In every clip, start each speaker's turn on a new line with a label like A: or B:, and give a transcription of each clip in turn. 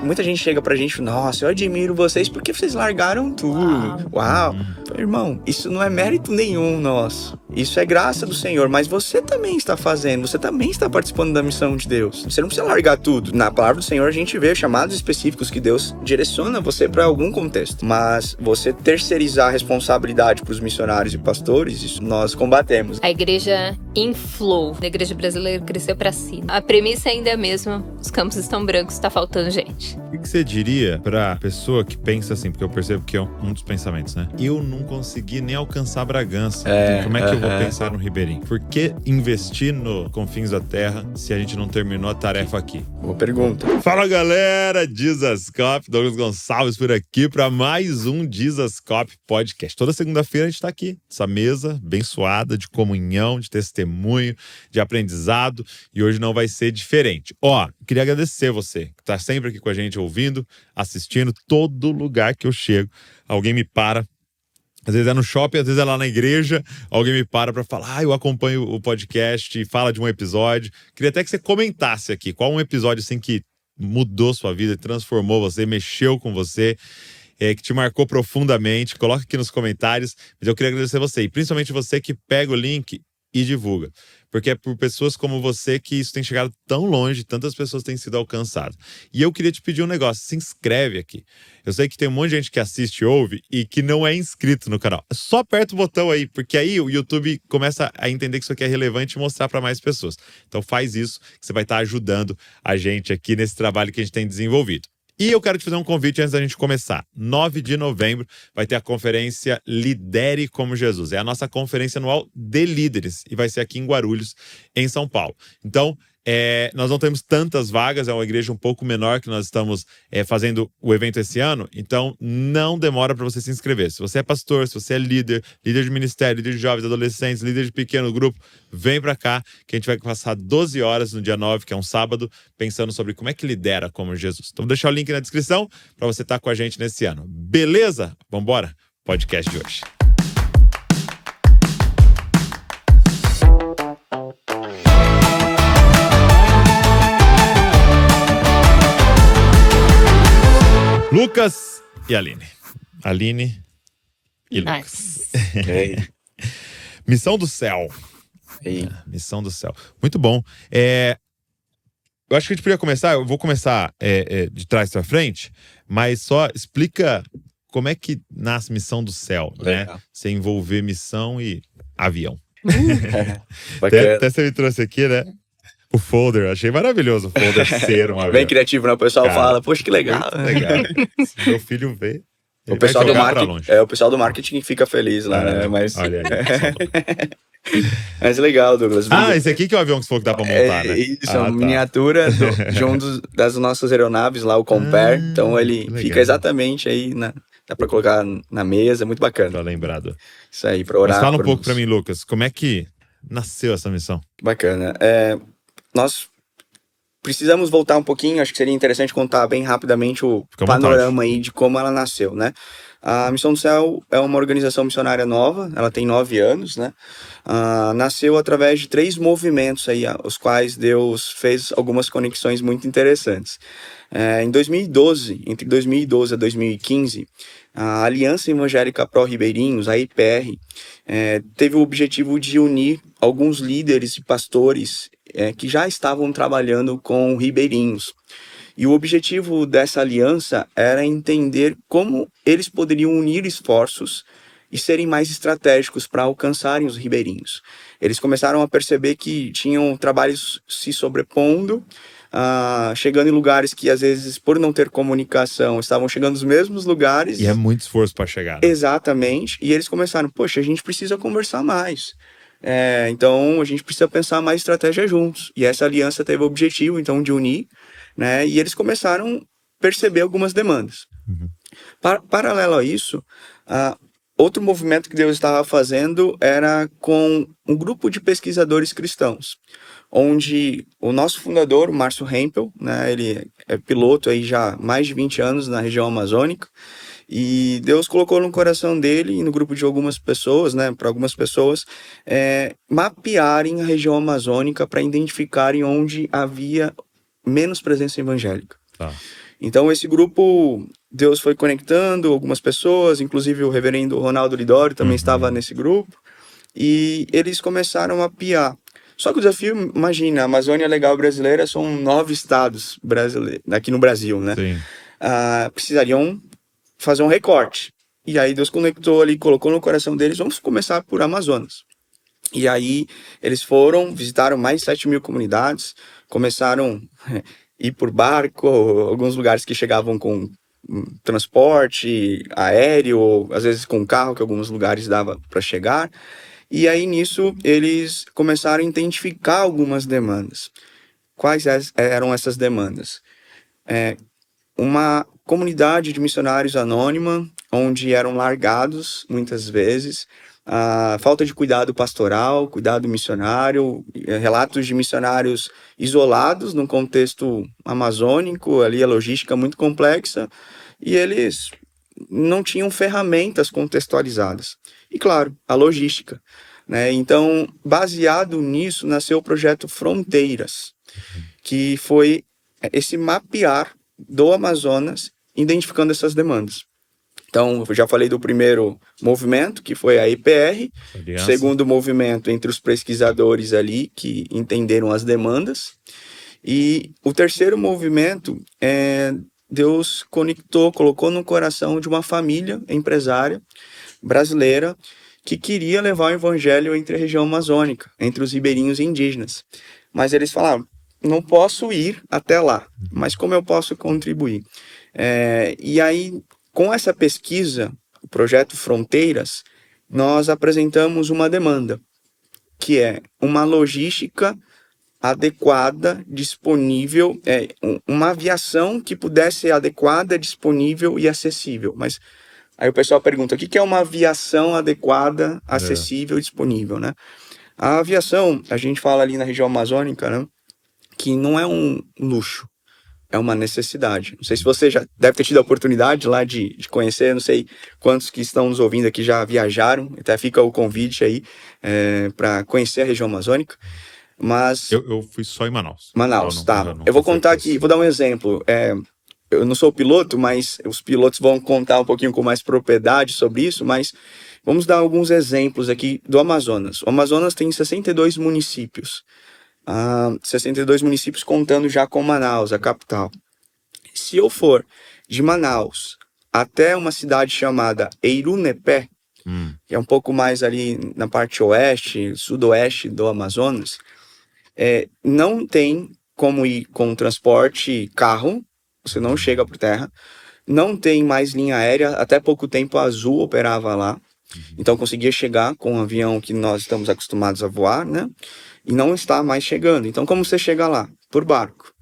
A: muita gente chega pra gente, nossa, eu admiro vocês porque vocês largaram tudo. Uau. Irmão, isso não é mérito nenhum nosso. Isso é graça do Senhor, mas você também está fazendo, você também está participando da missão de Deus. Você não precisa largar tudo. Na palavra do Senhor a gente vê chamados específicos que Deus direciona você para algum contexto. Mas você terceirizar a responsabilidade para os missionários e pastores, isso nós combatemos.
B: A igreja inflou, a igreja brasileira cresceu para cima. A premissa ainda é a mesma, os campos estão brancos, está faltando gente.
C: O que você diria pra pessoa que pensa assim, porque eu percebo que é um dos pensamentos, né? Eu não consegui nem alcançar Bragança. Como é que eu vou pensar no Ribeirinho? Por que investir no Confins da Terra se a gente não terminou a tarefa aqui?
A: Boa pergunta.
C: Fala, galera! Jesus Cop, Douglas Gonçalves por aqui para mais um Jesus Cop Podcast. Toda segunda-feira a gente tá aqui, essa mesa abençoada de comunhão, de testemunho, de aprendizado, e hoje não vai ser diferente. Queria agradecer você que tá sempre aqui com a gente ouvindo, assistindo, todo lugar que eu chego. Alguém me para, às vezes é no shopping, às vezes é lá na igreja, alguém me para falar, eu acompanho o podcast e fala de um episódio. Queria até que você comentasse aqui, qual um episódio assim que mudou sua vida, transformou você, mexeu com você, que te marcou profundamente. Coloca aqui nos comentários, mas eu queria agradecer você, e principalmente você que pega o link e divulga, porque é por pessoas como você que isso tem chegado tão longe, tantas pessoas têm sido alcançadas. E eu queria te pedir um negócio, se inscreve aqui. Eu sei que tem um monte de gente que assiste e ouve e que não é inscrito no canal. Só aperta o botão aí, porque aí o YouTube começa a entender que isso aqui é relevante e mostrar para mais pessoas. Então faz isso, que você vai estar ajudando a gente aqui nesse trabalho que a gente tem desenvolvido. E eu quero te fazer um convite antes da gente começar. 9 de novembro vai ter a conferência Lidere como Jesus. É a nossa conferência anual de líderes e vai ser aqui em Guarulhos, em São Paulo. Então, nós não temos tantas vagas, é uma igreja um pouco menor que nós estamos fazendo o evento esse ano, então não demora para você se inscrever. Se você é pastor, se você é líder de ministério, líder de jovens, adolescentes, líder de pequeno grupo, vem para cá que a gente vai passar 12 horas no dia 9, que é um sábado, pensando sobre como é que lidera como Jesus. Então vou deixar o link na descrição para você estar com a gente nesse ano. Beleza? Vambora? Podcast de hoje. Lucas e Aline. Aline e Lucas. Missão do Céu. Missão do Céu. Muito bom. Eu acho que a gente podia começar, eu vou começar de trás para frente, mas só explica como é que nasce Missão do Céu, né? Você envolver missão e avião. Até você me trouxe aqui, né? O folder, achei maravilhoso o folder ser um avião.
A: Bem criativo, né? O pessoal fala, poxa, que legal.
C: Legal. Se meu filho vê,
A: o pessoal do marketing, o pessoal do marketing fica feliz lá, né? Mas...
C: Olha aí.
A: Mas legal, Douglas.
C: Esse aqui que é o avião que você falou que dá pra montar, né?
A: Isso, é uma miniatura de um das nossas aeronaves lá, o Compare. Então ele fica exatamente aí, dá pra colocar na mesa, muito bacana.
C: Tá lembrado.
A: Isso aí, pra orar.
C: Mas fala um pouco pra mim, Lucas, como é que nasceu essa missão?
A: Bacana. Nós precisamos voltar um pouquinho, acho que seria interessante contar bem rapidamente o panorama aí de como ela nasceu, né? A Missão do Céu é uma organização missionária nova, ela tem 9 anos, né? Nasceu através de 3 movimentos aí, os quais Deus fez algumas conexões muito interessantes. Em 2012, entre 2012 a 2015, a Aliança Evangélica Pró-Ribeirinhos, a IPR, teve o objetivo de unir alguns líderes e pastores que já estavam trabalhando com ribeirinhos. E o objetivo dessa aliança era entender como eles poderiam unir esforços e serem mais estratégicos para alcançarem os ribeirinhos. Eles começaram a perceber que tinham trabalhos se sobrepondo, chegando em lugares que, às vezes, por não ter comunicação, estavam chegando nos mesmos lugares.
C: E é muito esforço para chegar, né?
A: Exatamente. E eles começaram, poxa, a gente precisa conversar mais. Então, a gente precisa pensar mais estratégia juntos. E essa aliança teve o objetivo, então, de unir, né? E eles começaram a perceber algumas demandas.
C: Uhum.
A: Paralelo a isso, outro movimento que Deus estava fazendo era com um grupo de pesquisadores cristãos, onde o nosso fundador, o Márcio Hempel, né, ele é piloto aí já há mais de 20 anos na região amazônica, e Deus colocou no coração dele e no grupo de algumas pessoas, né, para algumas pessoas, mapearem a região amazônica para identificarem onde havia menos presença evangélica.
C: Tá.
A: Então esse grupo, Deus foi conectando algumas pessoas, inclusive o reverendo Ronaldo Lidório também estava nesse grupo, e eles começaram a mapear. Só que o desafio, imagina, a Amazônia Legal Brasileira são 9 estados brasileiros, aqui no Brasil, né? Precisariam fazer um recorte. E aí Deus conectou ali, colocou no coração deles, vamos começar por Amazonas. E aí eles foram, visitaram mais de 7.000 comunidades, começaram a ir por barco, alguns lugares que chegavam com transporte aéreo, às vezes com carro, que alguns lugares dava para chegar. E aí nisso eles começaram a identificar algumas demandas. Quais eram essas demandas? Uma comunidade de missionários anônima, onde eram largados muitas vezes, a falta de cuidado pastoral, cuidado missionário, relatos de missionários isolados num contexto amazônico, ali a logística muito complexa, e eles não tinham ferramentas contextualizadas. E claro, a logística, né? Então, baseado nisso, nasceu o projeto Fronteiras, que foi esse mapear do Amazonas, identificando essas demandas. Então, eu já falei do primeiro movimento, que foi a IPR, o segundo movimento entre os pesquisadores ali, que entenderam as demandas, e o terceiro movimento, Deus conectou, colocou no coração de uma família empresária brasileira, que queria levar o evangelho entre a região amazônica, entre os ribeirinhos e indígenas. Mas eles falaram, não posso ir até lá, mas como eu posso contribuir? E aí, com essa pesquisa, o projeto Fronteiras, nós apresentamos uma demanda, que é uma logística adequada, disponível, uma aviação que pudesse ser adequada, disponível e acessível. Mas aí o pessoal pergunta, o que é uma aviação adequada, acessível e disponível, né? A aviação, a gente fala ali na região amazônica, né, que não é um luxo, é uma necessidade. Não sei se você já deve ter tido a oportunidade lá de conhecer, não sei quantos que estão nos ouvindo aqui já viajaram, até fica o convite aí para conhecer a região amazônica. Mas
C: eu fui só em Manaus.
A: Manaus, tá. Eu vou contar aqui, vou dar um exemplo. Eu não sou piloto, mas os pilotos vão contar um pouquinho com mais propriedade sobre isso, mas vamos dar alguns exemplos aqui do Amazonas. O Amazonas tem 62 municípios. 62 municípios contando já com Manaus, a capital. Se eu for de Manaus até uma cidade chamada Eirunepé, que é um pouco mais ali na parte oeste, sudoeste do Amazonas, não tem como ir com transporte carro, você não chega por terra, não tem mais linha aérea, até pouco tempo a Azul operava lá, então conseguia chegar com um avião que nós estamos acostumados a voar, né? E não está mais chegando. Então, como você chega lá? Por barco.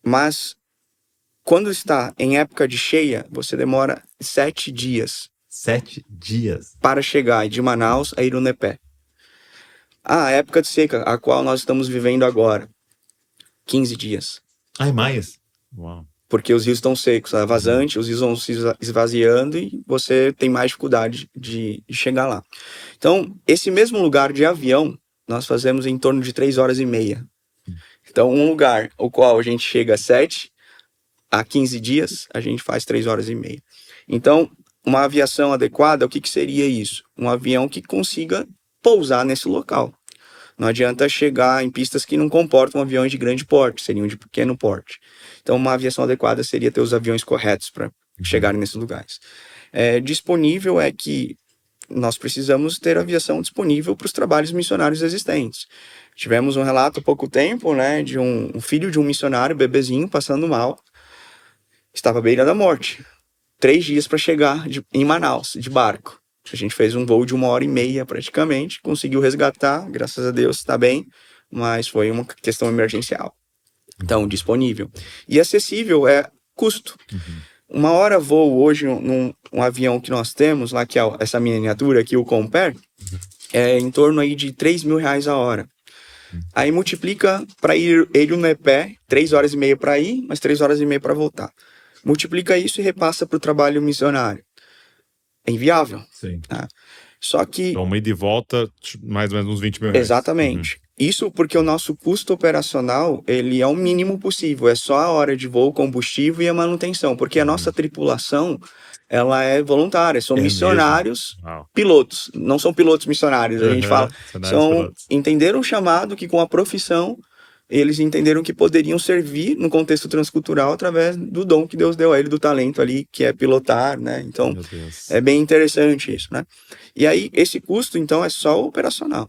A: Mas, quando está em época de cheia, você demora 7 dias.
C: 7 dias?
A: Para chegar de Manaus a Eirunepé. A época de seca, a qual nós estamos vivendo agora, 15 dias.
C: Ai, mais? Uau.
A: Porque os rios estão secos, é vazante, os rios vão se esvaziando e você tem mais dificuldade de chegar lá. Então, esse mesmo lugar de avião, nós fazemos em torno de 3 horas e meia. Então, um lugar o qual a gente chega a 7 a 15 dias, a gente faz 3 horas e meia. Então, uma aviação adequada, o que seria isso? Um avião que consiga pousar nesse local. Não adianta chegar em pistas que não comportam aviões de grande porte, seriam de pequeno porte. Então, uma aviação adequada seria ter os aviões corretos para chegarem nesses lugares. Disponível é que nós precisamos ter aviação disponível para os trabalhos missionários existentes. Tivemos um relato há pouco tempo, né, de um filho de um missionário, bebezinho, passando mal, estava à beira da morte. 3 dias para chegar em Manaus, de barco. A gente fez um voo de 1h30 praticamente, conseguiu resgatar, graças a Deus está bem, mas foi uma questão emergencial. Então, disponível. E acessível é custo. Uma hora voo hoje num avião que nós temos, lá que é essa miniatura aqui, o Compare, é em torno aí de R$3.000 a hora. Aí multiplica para ir Eirunepé, 3 horas e meia para ir, mas 3 horas e meia para voltar. Multiplica isso e repassa para o trabalho missionário. É inviável.
C: Sim.
A: Tá? Só que...
C: Então, uma ida e volta, mais ou menos uns 20 mil reais.
A: Exatamente. Isso porque o nosso custo operacional, ele é o mínimo possível. É só a hora de voo, combustível e a manutenção. Porque a nossa tripulação, ela é voluntária. São missionários pilotos. Não são pilotos missionários. A gente fala, entenderam o chamado que com a profissão, eles entenderam que poderiam servir no contexto transcultural através do dom que Deus deu a ele, do talento ali, que é pilotar, né? Então, é bem interessante isso, né? E aí, esse custo, então, é só operacional.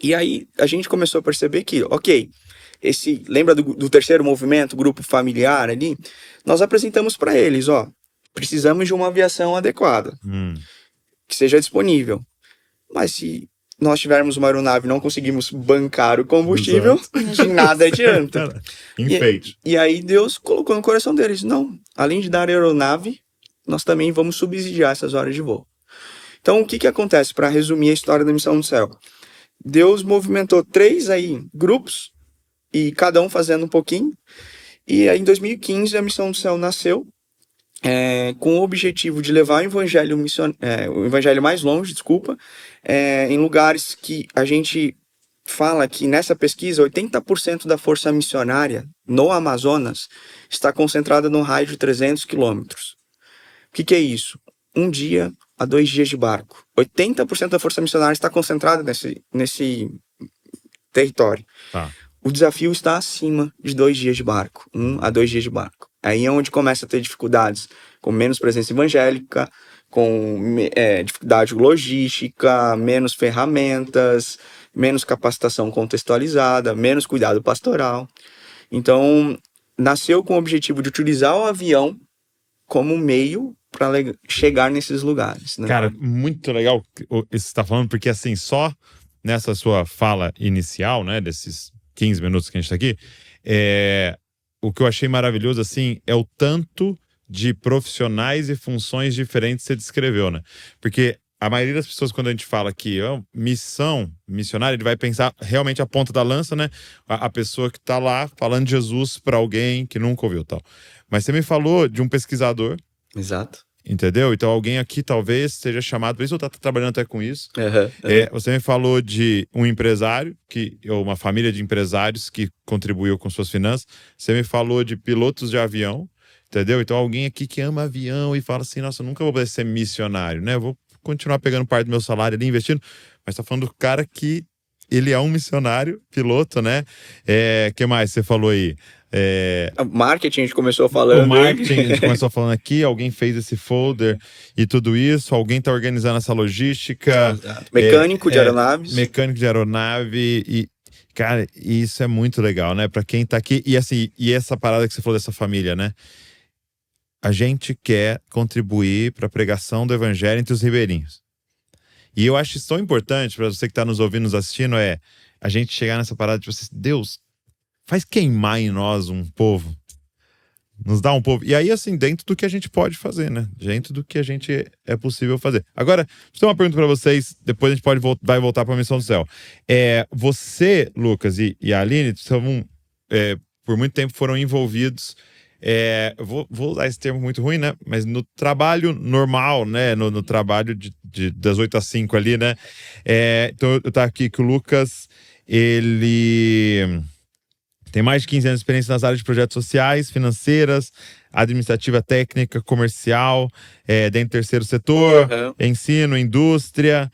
A: E aí, a gente começou a perceber que, ok, lembra do terceiro movimento, grupo familiar ali? Nós apresentamos para eles, precisamos de uma aviação adequada, que seja disponível. Mas se nós tivermos uma aeronave e não conseguimos bancar o combustível, de nada adianta.
C: Enfeite.
A: E aí Deus colocou no coração deles, não, além de dar aeronave, nós também vamos subsidiar essas horas de voo. Então, o que acontece, para resumir a história da Missão do Céu? Deus movimentou 3 grupos, e cada um fazendo um pouquinho. E aí, em 2015, a Missão do Céu nasceu, com o objetivo de levar o evangelho mais longe, em lugares que a gente fala que nessa pesquisa 80% da força missionária no Amazonas está concentrada num raio de 300 quilômetros. O que é isso? 1 dia a 2 dias de barco. 80% da força missionária está concentrada nesse território. O desafio está acima de 2 dias de barco. 1 a 2 dias de barco. Aí é onde começa a ter dificuldades, com menos presença evangélica, com dificuldade logística, menos ferramentas, menos capacitação contextualizada, menos cuidado pastoral. Então, nasceu com o objetivo de utilizar o avião como meio para chegar nesses lugares, né?
C: Cara, muito legal o que você está falando, porque assim, só nessa sua fala inicial, né, desses 15 minutos que a gente está aqui, o que eu achei maravilhoso, assim, é o tanto de profissionais e funções diferentes que você descreveu, né? Porque a maioria das pessoas, quando a gente fala que missão, missionária, ele vai pensar realmente a ponta da lança, né? A pessoa que está lá falando de Jesus para alguém que nunca ouviu tal. Mas você me falou de um pesquisador.
A: Exato.
C: Entendeu? Então alguém aqui talvez seja chamado, por isso eu estou trabalhando até com isso. Você me falou de um empresário, ou uma família de empresários que contribuiu com suas finanças. Você me falou de pilotos de avião, entendeu? Então alguém aqui que ama avião e fala assim, nossa, eu nunca vou poder ser missionário, né? Eu vou continuar pegando parte do meu salário ali, investindo. Mas tá falando do cara que ele é um missionário, piloto, né? Que mais você falou aí?
A: Marketing, a gente começou falando.
C: O marketing, a gente começou falando aqui, alguém fez esse folder e tudo isso, alguém tá organizando essa logística.
A: Mecânico de aeronaves.
C: Mecânico de aeronave e... Cara, isso é muito legal, né? Pra quem tá aqui. E assim, essa parada que você falou dessa família, né? A gente quer contribuir para a pregação do evangelho entre os ribeirinhos. E eu acho isso tão importante para você que está nos ouvindo, nos assistindo, a gente chegar nessa parada de você, Deus, faz queimar em nós um povo. Nos dá um povo. E aí, assim, dentro do que a gente pode fazer, né? Dentro do que a gente é possível fazer. Agora, deixa eu ter uma pergunta para vocês, depois a gente vai voltar para a Missão do Céu. Você, Lucas e a Aline, por muito tempo foram envolvidos... vou usar esse termo muito ruim, né? Mas no trabalho normal, né? No trabalho das 8 às 5 ali, né? Então eu tava aqui que o Lucas, ele tem mais de 15 anos de experiência nas áreas de projetos sociais, financeiras, administrativa, técnica, comercial, dentro do terceiro setor, ensino, indústria,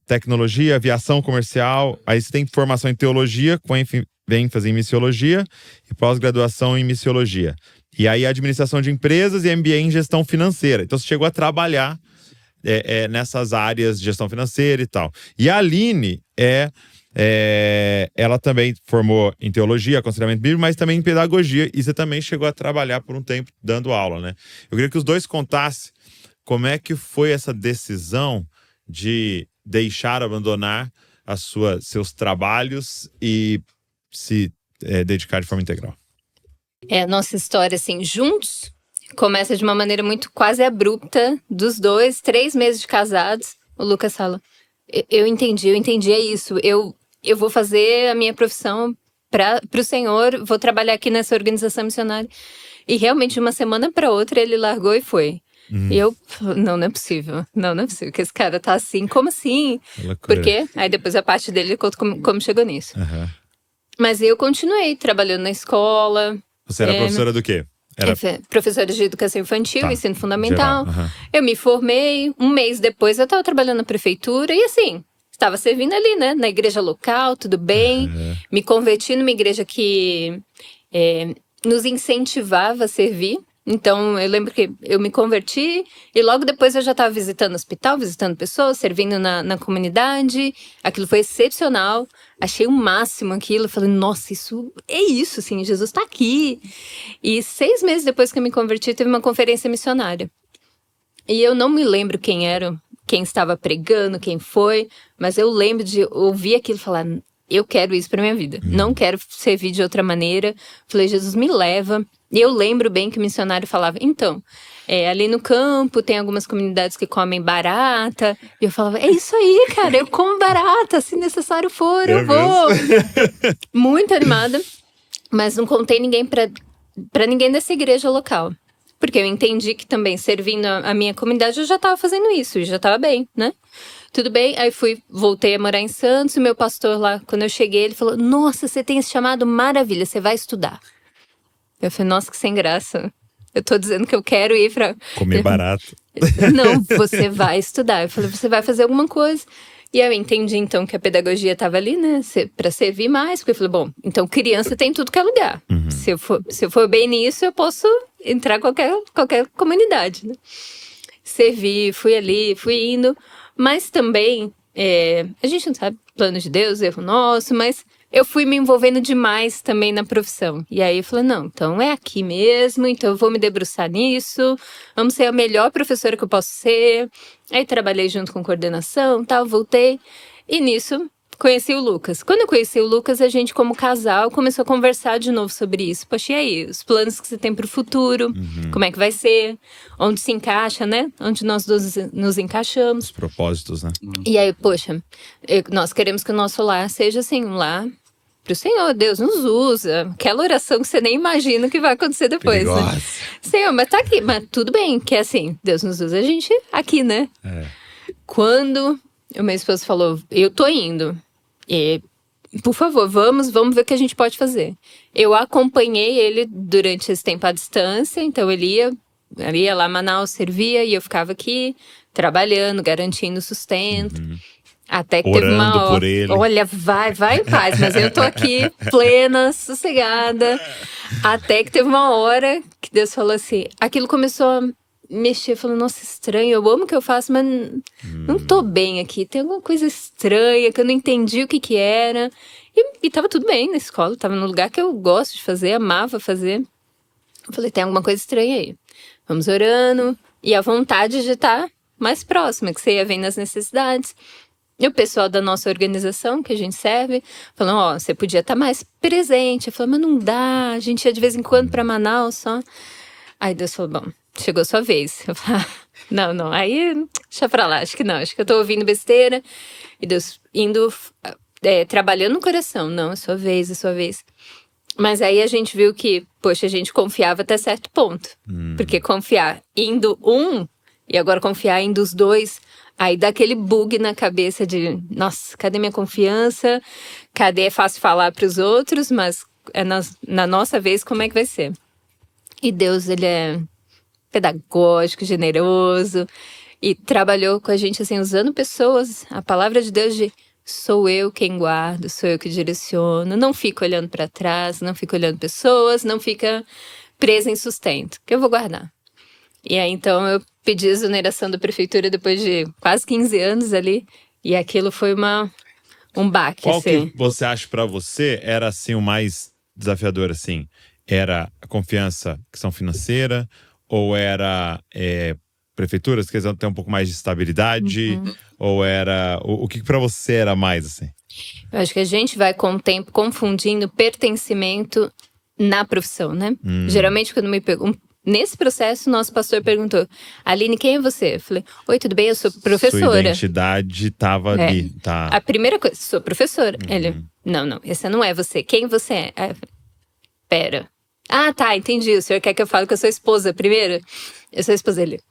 C: tecnologia, aviação comercial. Aí você tem formação em teologia, com ênfase em missiologia e pós-graduação em missiologia. E aí administração de empresas e MBA em gestão financeira. Então você chegou a trabalhar nessas áreas de gestão financeira e tal. E a Aline ela também formou em teologia, aconselhamento bíblico, mas também em pedagogia, e você também chegou a trabalhar por um tempo dando aula, né? Eu queria que os dois contassem como é que foi essa decisão de abandonar seus trabalhos e se dedicar de forma integral.
B: Nossa história, assim, juntos, começa de uma maneira muito quase abrupta, dos 2, 3 meses de casados. O Lucas fala, eu entendi, é isso, eu vou fazer a minha profissão para o Senhor, vou trabalhar aqui nessa organização missionária. E realmente, de uma semana para outra, ele largou e foi. E eu, não é possível. Não é possível que esse cara tá assim. Como assim? Por quê? Aí depois a parte dele conta como chegou nisso. Mas eu continuei trabalhando na escola.
C: Você era professora do quê?
B: Era professora de educação infantil, ensino fundamental.
C: Geral,
B: Eu me formei, um mês depois eu estava trabalhando na prefeitura e assim, estava servindo ali, né, na igreja local, tudo bem. Me converti numa igreja que nos incentivava a servir. Então, eu lembro que eu me converti e logo depois eu já estava visitando o hospital, visitando pessoas, servindo na comunidade. Aquilo foi excepcional. Achei o máximo aquilo. Falei, nossa, isso é isso, assim, Jesus está aqui. E 6 meses depois que eu me converti, teve uma conferência missionária. E eu não me lembro quem era, quem estava pregando, quem foi. Mas eu lembro de ouvir aquilo e falar, eu quero isso para minha vida. Não quero servir de outra maneira. Falei, Jesus, me leva. E eu lembro bem que o missionário falava, então, ali no campo tem algumas comunidades que comem barata. E eu falava, é isso aí, cara, eu como barata, se necessário for, eu vou. Muito animada, mas não contei ninguém pra ninguém dessa igreja local. Porque eu entendi que também, servindo a minha comunidade, eu já tava fazendo isso, e já tava bem, né? Tudo bem, aí voltei a morar em Santos, e meu pastor lá, quando eu cheguei, ele falou, nossa, você tem esse chamado, maravilha, você vai estudar. Eu falei, nossa, que sem graça. Eu tô dizendo que eu quero ir pra...
C: Comer barato.
B: Não, você vai estudar. Eu falei, você vai fazer alguma coisa. E eu entendi, então, que a pedagogia tava ali, né? Pra servir mais. Porque eu falei, bom, então criança tem tudo que é lugar. Se eu for bem nisso, eu posso entrar em qualquer comunidade, né? Servi, fui ali, fui indo. Mas também, a gente não sabe, plano de Deus, erro nosso, mas... Eu fui me envolvendo demais também na profissão. E aí eu falei, não, então é aqui mesmo, então eu vou me debruçar nisso, vamos ser a melhor professora que eu posso ser. Aí trabalhei junto com coordenação, tal, voltei. E nisso, conheci o Lucas. Quando eu conheci o Lucas, a gente como casal começou a conversar de novo sobre isso. Poxa, e aí? Os planos que você tem pro futuro, como é que vai ser? Onde se encaixa, né? Onde nós dois nos encaixamos.
C: Os propósitos, né?
B: E aí, poxa, nós queremos que o nosso lar seja assim, um lar pro Senhor, Deus nos usa. Aquela oração que você nem imagina o que vai acontecer depois, né? Senhor, mas tá aqui, mas tudo bem, que é assim, Deus nos usa a gente aqui, né? Quando o meu esposo falou, eu tô indo, por favor, vamos ver o que a gente pode fazer. Eu acompanhei ele durante esse tempo à distância, então ele ia lá em Manaus, servia, e eu ficava aqui, trabalhando, garantindo sustento. Até que
C: orando
B: teve uma hora.
C: Por ele.
B: Olha, vai em paz, mas eu tô aqui, plena, sossegada. Até que teve uma hora que Deus falou assim, aquilo começou a mexer, falando, nossa, estranho, eu amo o que eu faço, mas não tô bem aqui, tem alguma coisa estranha que eu não entendi o que era. E tava tudo bem na escola, tava no lugar que eu gosto de fazer, amava fazer. Eu falei, tem alguma coisa estranha aí. Vamos orando, e a vontade de estar mais próxima, que você ia vendo as necessidades. E o pessoal da nossa organização, que a gente serve, falando, você podia estar mais presente. Eu falei, mas não dá, a gente ia de vez em quando para Manaus só. Aí Deus falou, bom, chegou a sua vez. Eu falei, não, aí deixa pra lá, acho que eu tô ouvindo besteira. E Deus indo, trabalhando no coração, não, é sua vez. Mas aí a gente viu que, poxa, a gente confiava até certo ponto. Porque confiar indo e agora confiar indo os dois... Aí dá aquele bug na cabeça de, nossa, cadê minha confiança? Cadê? É fácil falar para os outros, mas na nossa vez, como é que vai ser? E Deus, ele é pedagógico, generoso, e trabalhou com a gente, assim, usando pessoas, a palavra de Deus de sou eu quem guardo, sou eu que direciono, não fica olhando para trás, não fica olhando pessoas, não fica presa em sustento, que eu vou guardar. E aí, então, eu pedi a exoneração da prefeitura depois de quase 15 anos ali. E aquilo foi um baque,
C: Qual
B: assim.
C: que você acha pra você era, assim, o mais desafiador, assim? Era a confiança, questão financeira? Ou era prefeituras que queriam ter um pouco mais de estabilidade? Ou era... O que pra você era mais, assim?
B: Eu acho que a gente vai, com o tempo, confundindo pertencimento na profissão, né? Geralmente, quando me perguntam... Nesse processo, nosso pastor perguntou, Aline, quem é você? Eu falei, oi, tudo bem? Eu sou professora.
C: Sua identidade estava ali, tá?
B: A primeira coisa, sou professora. Ele, não, essa não é você. Quem você é? Pera, Ah, tá, entendi. O senhor quer que eu fale que eu sou esposa primeiro? Eu sou a esposa dele.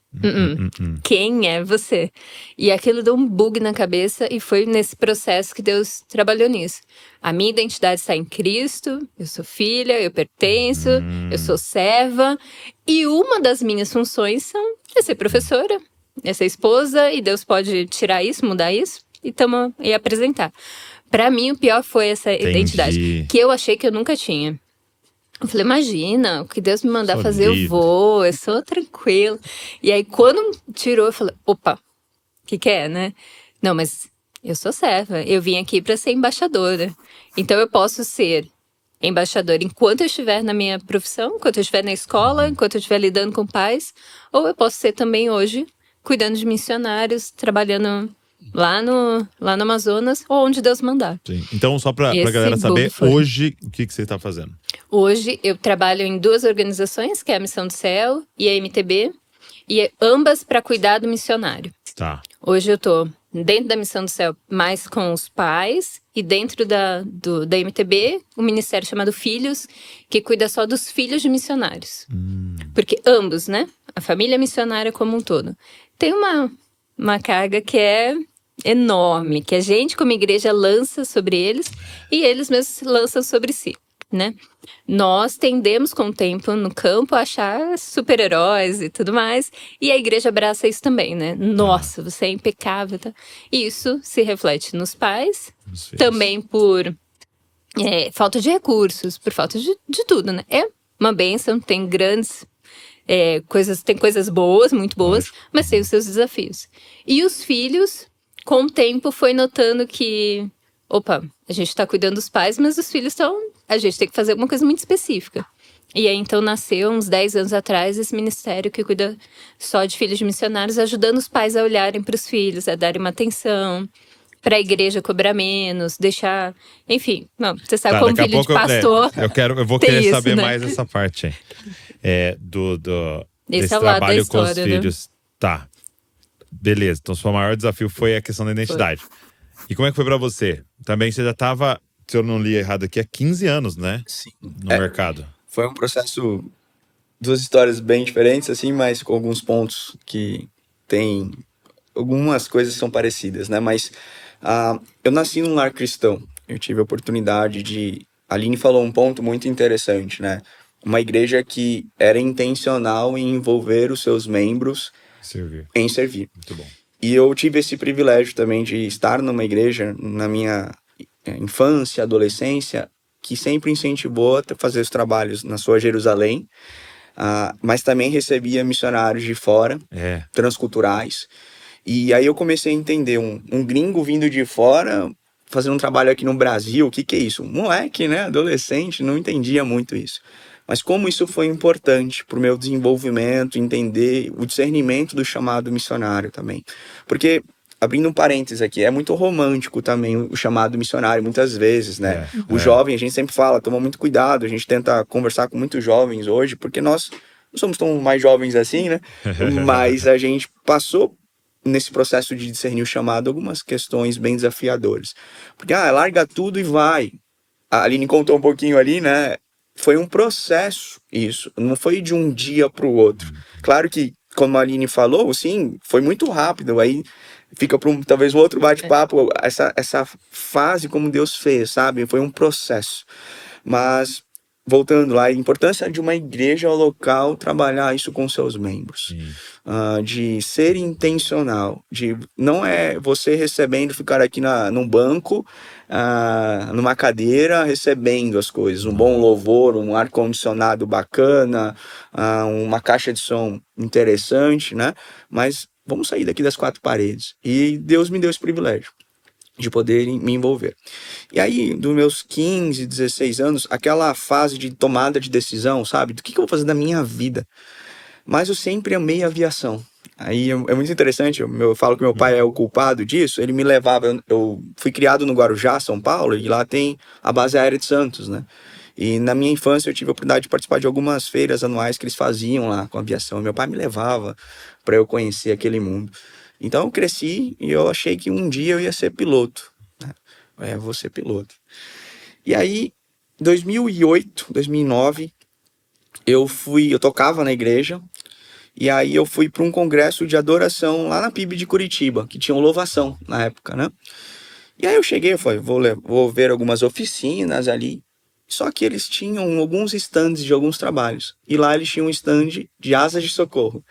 B: Quem é você? E aquilo deu um bug na cabeça e foi nesse processo que Deus trabalhou nisso. A minha identidade está em Cristo, eu sou filha, eu pertenço, eu sou serva. E uma das minhas funções é ser professora, é ser esposa, e Deus pode tirar isso, mudar isso e apresentar. Pra mim, o pior foi essa identidade, que eu achei que eu nunca tinha. Eu falei, imagina, o que Deus me mandar fazer, eu vou, eu sou tranquilo. E aí, quando tirou, eu falei, opa, o que é, né? Não, mas eu sou serva, eu vim aqui para ser embaixadora. Então, eu posso ser embaixadora enquanto eu estiver na minha profissão, enquanto eu estiver na escola, enquanto eu estiver lidando com pais, ou eu posso ser também hoje cuidando de missionários, trabalhando lá no Amazonas, ou onde Deus mandar.
C: Sim. Então, só pra galera saber, hoje, o que você tá fazendo?
B: Hoje, eu trabalho em 2 organizações, que é a Missão do Céu e a MTB, e ambas para cuidar do missionário.
C: Tá.
B: Hoje eu tô dentro da Missão do Céu mais com os pais, e dentro da MTB, um ministério chamado Filhos, que cuida só dos filhos de missionários. Porque ambos, né? A família missionária como um todo. Tem uma carga que é enorme, que a gente como igreja lança sobre eles e eles mesmos lançam sobre si, né? Nós tendemos com o tempo no campo a achar super-heróis e tudo mais, e a igreja abraça isso também, né? Nossa, você é impecável, tá? E isso se reflete nos pais, também por falta de recursos, por falta de tudo, né? É uma bênção, tem grandes coisas, tem coisas boas, muito boas, mas tem os seus desafios. E os filhos, com o tempo, foi notando que, opa, a gente tá cuidando dos pais, mas os filhos a gente tem que fazer alguma coisa muito específica. E aí, então, nasceu, uns 10 anos atrás, esse ministério que cuida só de filhos de missionários, ajudando os pais a olharem para os filhos, a darem uma atenção, para a igreja cobrar menos, deixar... Enfim, não, você sabe como filho de pastor...
C: Eu vou querer isso, saber, né? Mais essa parte aí. Desse trabalho com os filhos. Né? Tá. Beleza. Então, seu maior desafio foi a questão da identidade. E como é que foi pra você? Também você já tava, se eu não li errado aqui, há 15 anos, né?
A: Sim.
C: No mercado.
A: Foi um processo, 2 histórias bem diferentes, assim, mas com alguns pontos que tem... Algumas coisas são parecidas, né? Mas eu nasci num lar cristão. Eu tive a oportunidade de... A Aline falou um ponto muito interessante, né? Uma igreja que era intencional em envolver os seus membros em servir.
C: Muito bom.
A: E eu tive esse privilégio também de estar numa igreja na minha infância, adolescência, que sempre incentivou a fazer os trabalhos na sua Jerusalém, mas também recebia missionários de fora, transculturais. E aí eu comecei a entender um gringo vindo de fora fazendo um trabalho aqui no Brasil. O que é isso? Um moleque, né? Adolescente, não entendia muito isso. Mas como isso foi importante para o meu desenvolvimento, entender o discernimento do chamado missionário também. Porque, abrindo um parênteses aqui, é muito romântico também o chamado missionário, muitas vezes, né? O jovem, a gente sempre fala, toma muito cuidado, a gente tenta conversar com muitos jovens hoje, porque nós não somos tão mais jovens assim, né? Mas a gente passou nesse processo de discernir o chamado algumas questões bem desafiadoras. Porque, larga tudo e vai. A Aline contou um pouquinho ali, né? Foi um processo isso, não foi de um dia para o outro. Claro que, como a Aline falou, sim, foi muito rápido, aí fica para talvez um outro bate-papo, essa fase como Deus fez, sabe? Foi um processo. Mas, voltando lá, a importância de uma igreja local trabalhar isso com seus membros. De ser intencional, de não é você recebendo, ficar aqui num banco, numa cadeira, recebendo as coisas, um bom louvor, um ar-condicionado bacana, uma caixa de som interessante, né? Mas vamos sair daqui das 4 paredes. E Deus me deu esse privilégio de poder me envolver. E aí, dos meus 15, 16 anos, aquela fase de tomada de decisão, sabe? Do que eu vou fazer da minha vida? Mas eu sempre amei aviação. Aí é muito interessante, eu falo que meu pai é o culpado disso, ele me levava, eu fui criado no Guarujá, São Paulo, e lá tem a base aérea de Santos, né? E na minha infância eu tive a oportunidade de participar de algumas feiras anuais que eles faziam lá com aviação. Meu pai me levava para eu conhecer aquele mundo. Então eu cresci e eu achei que um dia eu ia ser piloto. Vou ser piloto. E aí, 2008, 2009, eu tocava na igreja, e aí eu fui para um congresso de adoração lá na PIB de Curitiba, que tinha louvação na época, né? E aí eu cheguei, eu falei, vou ver algumas oficinas ali. Só que eles tinham alguns stands de alguns trabalhos. E lá eles tinham um stand de asas de socorro,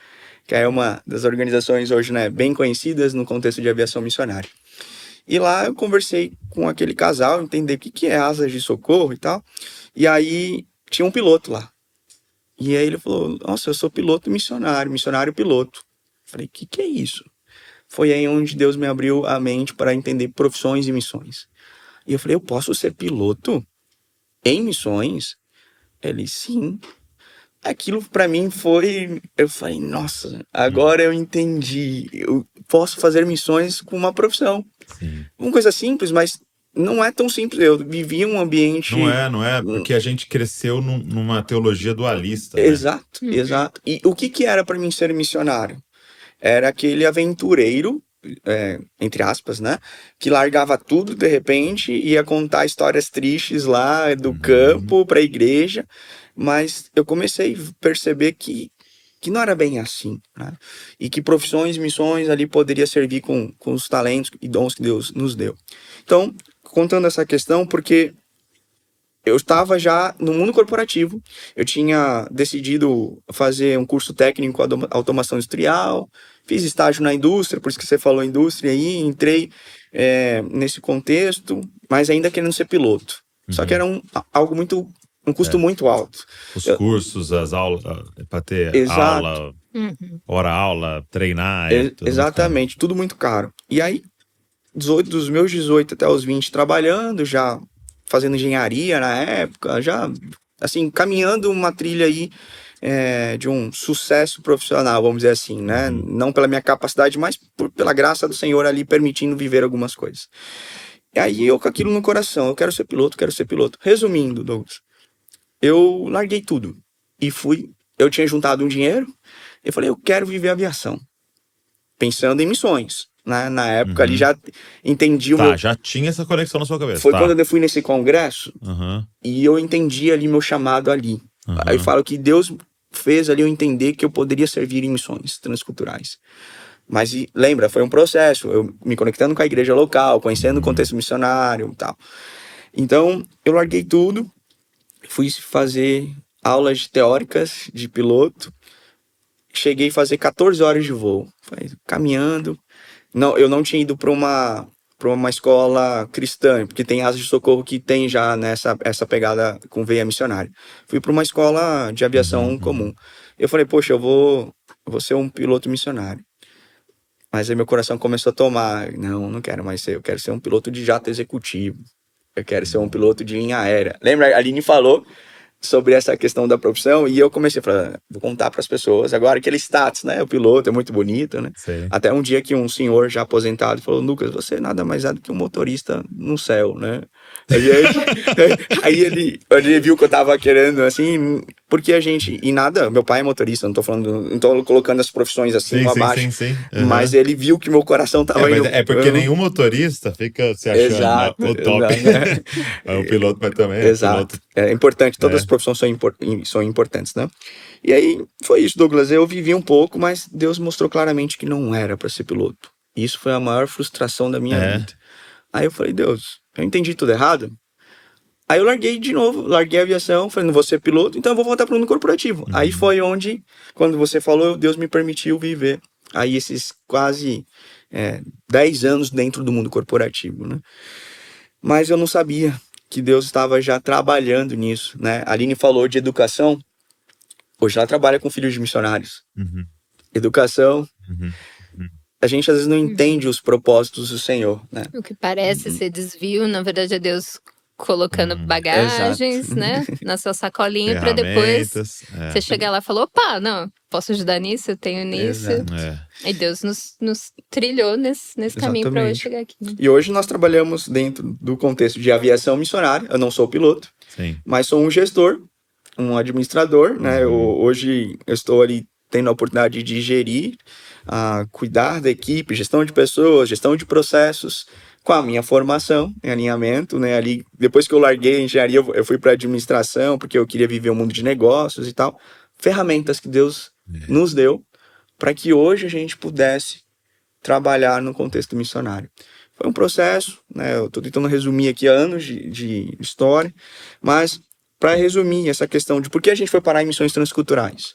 A: que é uma das organizações hoje, né, bem conhecidas no contexto de aviação missionária. E lá eu conversei com aquele casal, entender o que é asas de socorro e tal. E aí tinha um piloto lá. E aí ele falou, nossa, eu sou piloto missionário piloto. Falei, o que é isso? Foi aí onde Deus me abriu a mente para entender profissões e missões. E eu falei, eu posso ser piloto em missões? Ele, sim. Aquilo para mim foi... Eu falei, nossa, agora eu entendi. Eu posso fazer missões com uma profissão.
C: Sim.
A: Uma coisa simples, mas não é tão simples. Eu vivia um ambiente...
C: Não é, porque a gente cresceu numa teologia dualista.
A: Exato, né? Exato. E o que era para mim ser missionário? Era aquele aventureiro, entre aspas, né? Que largava tudo de repente, ia contar histórias tristes lá do campo para a igreja. Mas eu comecei a perceber que não era bem assim, né? E que profissões, missões ali poderia servir com os talentos e dons que Deus nos deu. Então, contando essa questão, porque eu estava já no mundo corporativo, eu tinha decidido fazer um curso técnico em automação industrial, fiz estágio na indústria, por isso que você falou indústria aí, entrei nesse contexto, mas ainda querendo ser piloto. Só que era um custo muito alto.
C: Os cursos, as aulas, para ter aula, hora-aula, treinar.
A: Exatamente, tudo muito caro. E aí, dos meus 18 até os 20, trabalhando, já fazendo engenharia na época, já, assim, caminhando uma trilha aí de um sucesso profissional, vamos dizer assim, né? Não pela minha capacidade, mas pela graça do Senhor ali permitindo viver algumas coisas. E aí eu com aquilo no coração, eu quero ser piloto. Resumindo, Douglas, eu larguei tudo e fui. Eu tinha juntado um dinheiro, eu falei, eu quero viver aviação, pensando em missões. Na época ali já entendi
C: já tinha essa conexão na sua cabeça.
A: Foi quando eu fui nesse congresso e eu entendi ali meu chamado ali. Aí eu falo que Deus fez ali eu entender que eu poderia servir em missões transculturais. Mas lembra, foi um processo, eu me conectando com a igreja local, conhecendo o contexto missionário e tal. Então, eu larguei tudo, fui fazer aulas teóricas de piloto, cheguei a fazer 14 horas de voo, caminhando. Não, eu não tinha ido para uma escola cristã, porque tem asas de socorro que tem já essa pegada com veia missionária. Fui para uma escola de aviação comum. Eu falei, poxa, eu vou ser um piloto missionário. Mas aí meu coração começou a tomar, não quero mais ser, eu quero ser um piloto de jato executivo. Eu quero ser um piloto de linha aérea. Lembra, a Aline falou sobre essa questão da profissão e eu comecei a falar, vou contar para as pessoas agora aquele status, né? O piloto é muito bonito, né?
C: Sim.
A: Até um dia que um senhor já aposentado falou, Lucas, você nada mais é do que um motorista no céu, né? Aí ele viu que eu tava querendo, assim, porque meu pai é motorista, não tô colocando as profissões assim abaixo,
C: sim.
A: Mas ele viu que meu coração tava indo...
C: É porque nenhum motorista fica se achando o top. O piloto vai também.
A: Exato. É importante, todas as profissões são importantes, né? E aí, foi isso, Douglas. Eu vivi um pouco, mas Deus mostrou claramente que não era para ser piloto. E isso foi a maior frustração da minha vida. Aí eu falei, Deus, eu entendi tudo errado. Aí eu larguei a aviação, falei, não vou ser piloto, então eu vou voltar para o mundo corporativo. Aí foi onde, quando você falou, Deus me permitiu viver aí esses quase 10 anos dentro do mundo corporativo, né? Mas eu não sabia que Deus estava já trabalhando nisso, né? A Aline falou de educação. Hoje ela trabalha com filhos de missionários. Educação. A gente às vezes não entende os propósitos do Senhor, né?
B: O que parece ser desvio, na verdade é Deus colocando bagagens, né? Na sua sacolinha para depois você chegar lá e falar, opa, não, posso ajudar nisso, eu tenho nisso. E Deus nos trilhou nesse caminho para hoje chegar aqui. Né?
A: E hoje nós trabalhamos dentro do contexto de aviação missionária. Eu não sou piloto, mas sou um gestor, um administrador, né? Hoje eu estou ali tendo a oportunidade de gerir, cuidar da equipe, gestão de pessoas, gestão de processos, com a minha formação em alinhamento, né? Ali, depois que eu larguei a engenharia, eu fui para administração, porque eu queria viver o mundo de negócios e tal. Ferramentas que Deus nos deu para que hoje a gente pudesse trabalhar no contexto missionário. Foi um processo, né? Eu estou tentando resumir aqui anos de história, mas para resumir essa questão de por que a gente foi parar em missões transculturais.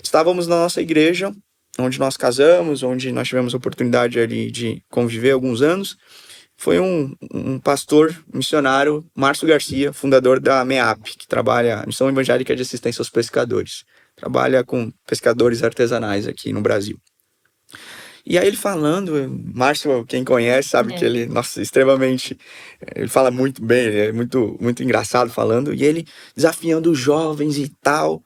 A: Estávamos na nossa igreja, onde nós casamos, onde nós tivemos a oportunidade ali de conviver alguns anos. Foi um pastor missionário, Márcio Garcia, fundador da MEAP, que trabalha a Missão Evangélica de Assistência aos Pescadores. Trabalha com pescadores artesanais aqui no Brasil. E aí ele falando, Márcio, quem conhece, sabe que ele, nossa, extremamente, ele fala muito bem, ele é muito, muito engraçado falando, e ele desafiando os jovens e tal,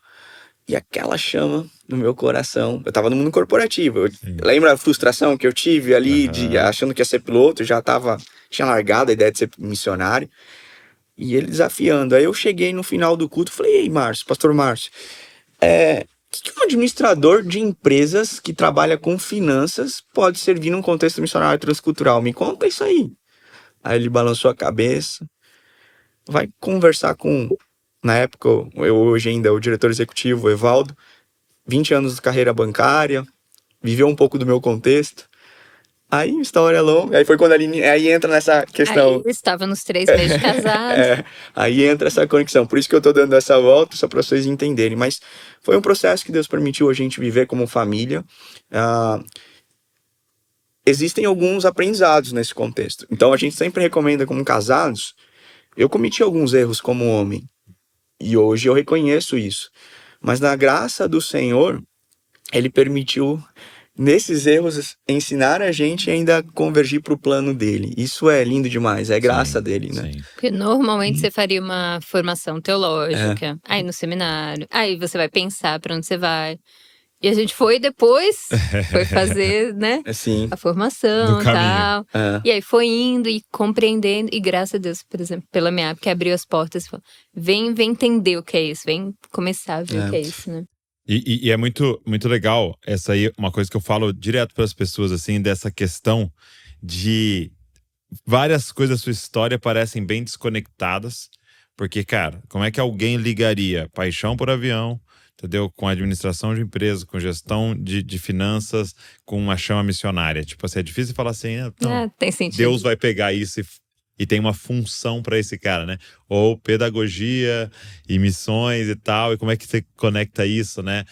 A: e aquela chama no meu coração. Eu tava no mundo corporativo, lembra a frustração que eu tive ali, de achando que ia ser piloto, tinha largado a ideia de ser missionário, e ele desafiando. Aí eu cheguei no final do culto, falei, ei, Márcio, pastor Márcio, o que um administrador de empresas que trabalha com finanças pode servir num contexto missionário transcultural? Me conta isso aí. Aí ele balançou a cabeça. Vai conversar com, na época, hoje ainda, o diretor executivo, o Evaldo, 20 anos de carreira bancária, viveu um pouco do meu contexto. Aí, história longa. Aí foi quando aí entra nessa questão.
B: Aí eu estava nos 3 meses de casado.
A: Aí entra essa conexão. Por isso que eu tô dando essa volta, só para vocês entenderem. Mas foi um processo que Deus permitiu a gente viver como família. Existem alguns aprendizados nesse contexto. Então, a gente sempre recomenda como casados. Eu cometi alguns erros como homem. E hoje eu reconheço isso. Mas na graça do Senhor, Ele permitiu, nesses erros, ensinar a gente ainda convergir para o plano dele. Isso é lindo demais, é graça dele, né?
C: Sim.
B: Porque normalmente você faria uma formação teológica, aí no seminário, aí você vai pensar para onde você vai. E a gente foi fazer, né, a formação e tal. E aí foi indo e compreendendo. E graças a Deus, por exemplo, pela MEAP, que abriu as portas e falou, vem entender o que é isso, vem começar a ver o que é isso, né?
C: E é muito, muito legal, essa aí, uma coisa que eu falo direto para as pessoas, assim, dessa questão de várias coisas da sua história parecem bem desconectadas, porque, cara, como é que alguém ligaria paixão por avião, entendeu? Com administração de empresa, com gestão de finanças, com uma chama missionária? Tipo assim, é difícil falar assim,
B: tem sentido.
C: Deus vai pegar isso e tem uma função para esse cara, né? Ou pedagogia e missões e tal, e como é que você conecta isso, né?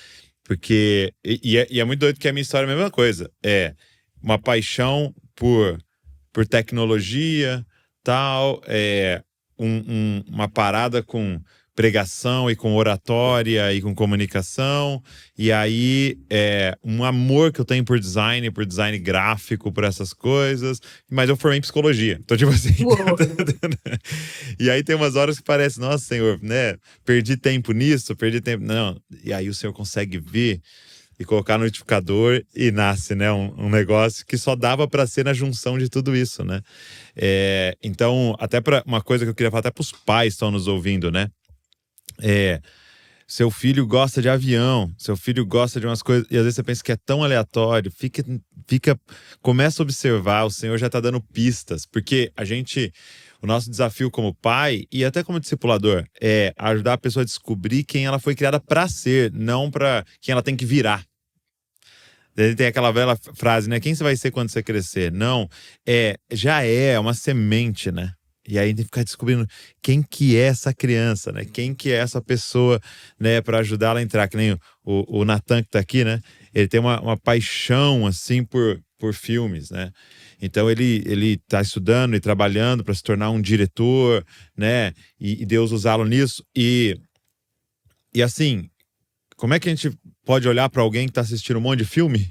C: Porque, é muito doido que a minha história é a mesma coisa. É uma paixão por tecnologia, tal, uma parada com pregação e com oratória e com comunicação, e aí um amor que eu tenho por design gráfico, por essas coisas, mas eu formei em psicologia, então tipo assim e aí tem umas horas que parece, nossa Senhor, né, perdi tempo nisso, não, e aí o Senhor consegue ver e colocar no notificador e nasce, né, um negócio que só dava para ser na junção de tudo isso, né? Então, até para uma coisa que eu queria falar até para os pais que estão nos ouvindo, né? Seu filho gosta de avião, seu filho gosta de umas coisas, e às vezes você pensa que é tão aleatório, começa a observar, o Senhor já está dando pistas, porque o nosso desafio como pai e até como discipulador é ajudar a pessoa a descobrir quem ela foi criada para ser, não para quem ela tem que virar. Ele tem aquela velha frase, né? Quem você vai ser quando você crescer? Não, já é uma semente, né? E aí tem que ficar descobrindo quem que é essa criança, né? Quem que é essa pessoa, né? Para ajudá-la a entrar. Que nem o Natan que tá aqui, né? Ele tem uma paixão, assim, por filmes, né? Então ele tá estudando e trabalhando para se tornar um diretor, né? E Deus usá-lo nisso. E assim, como é que a gente pode olhar para alguém que tá assistindo um monte de filme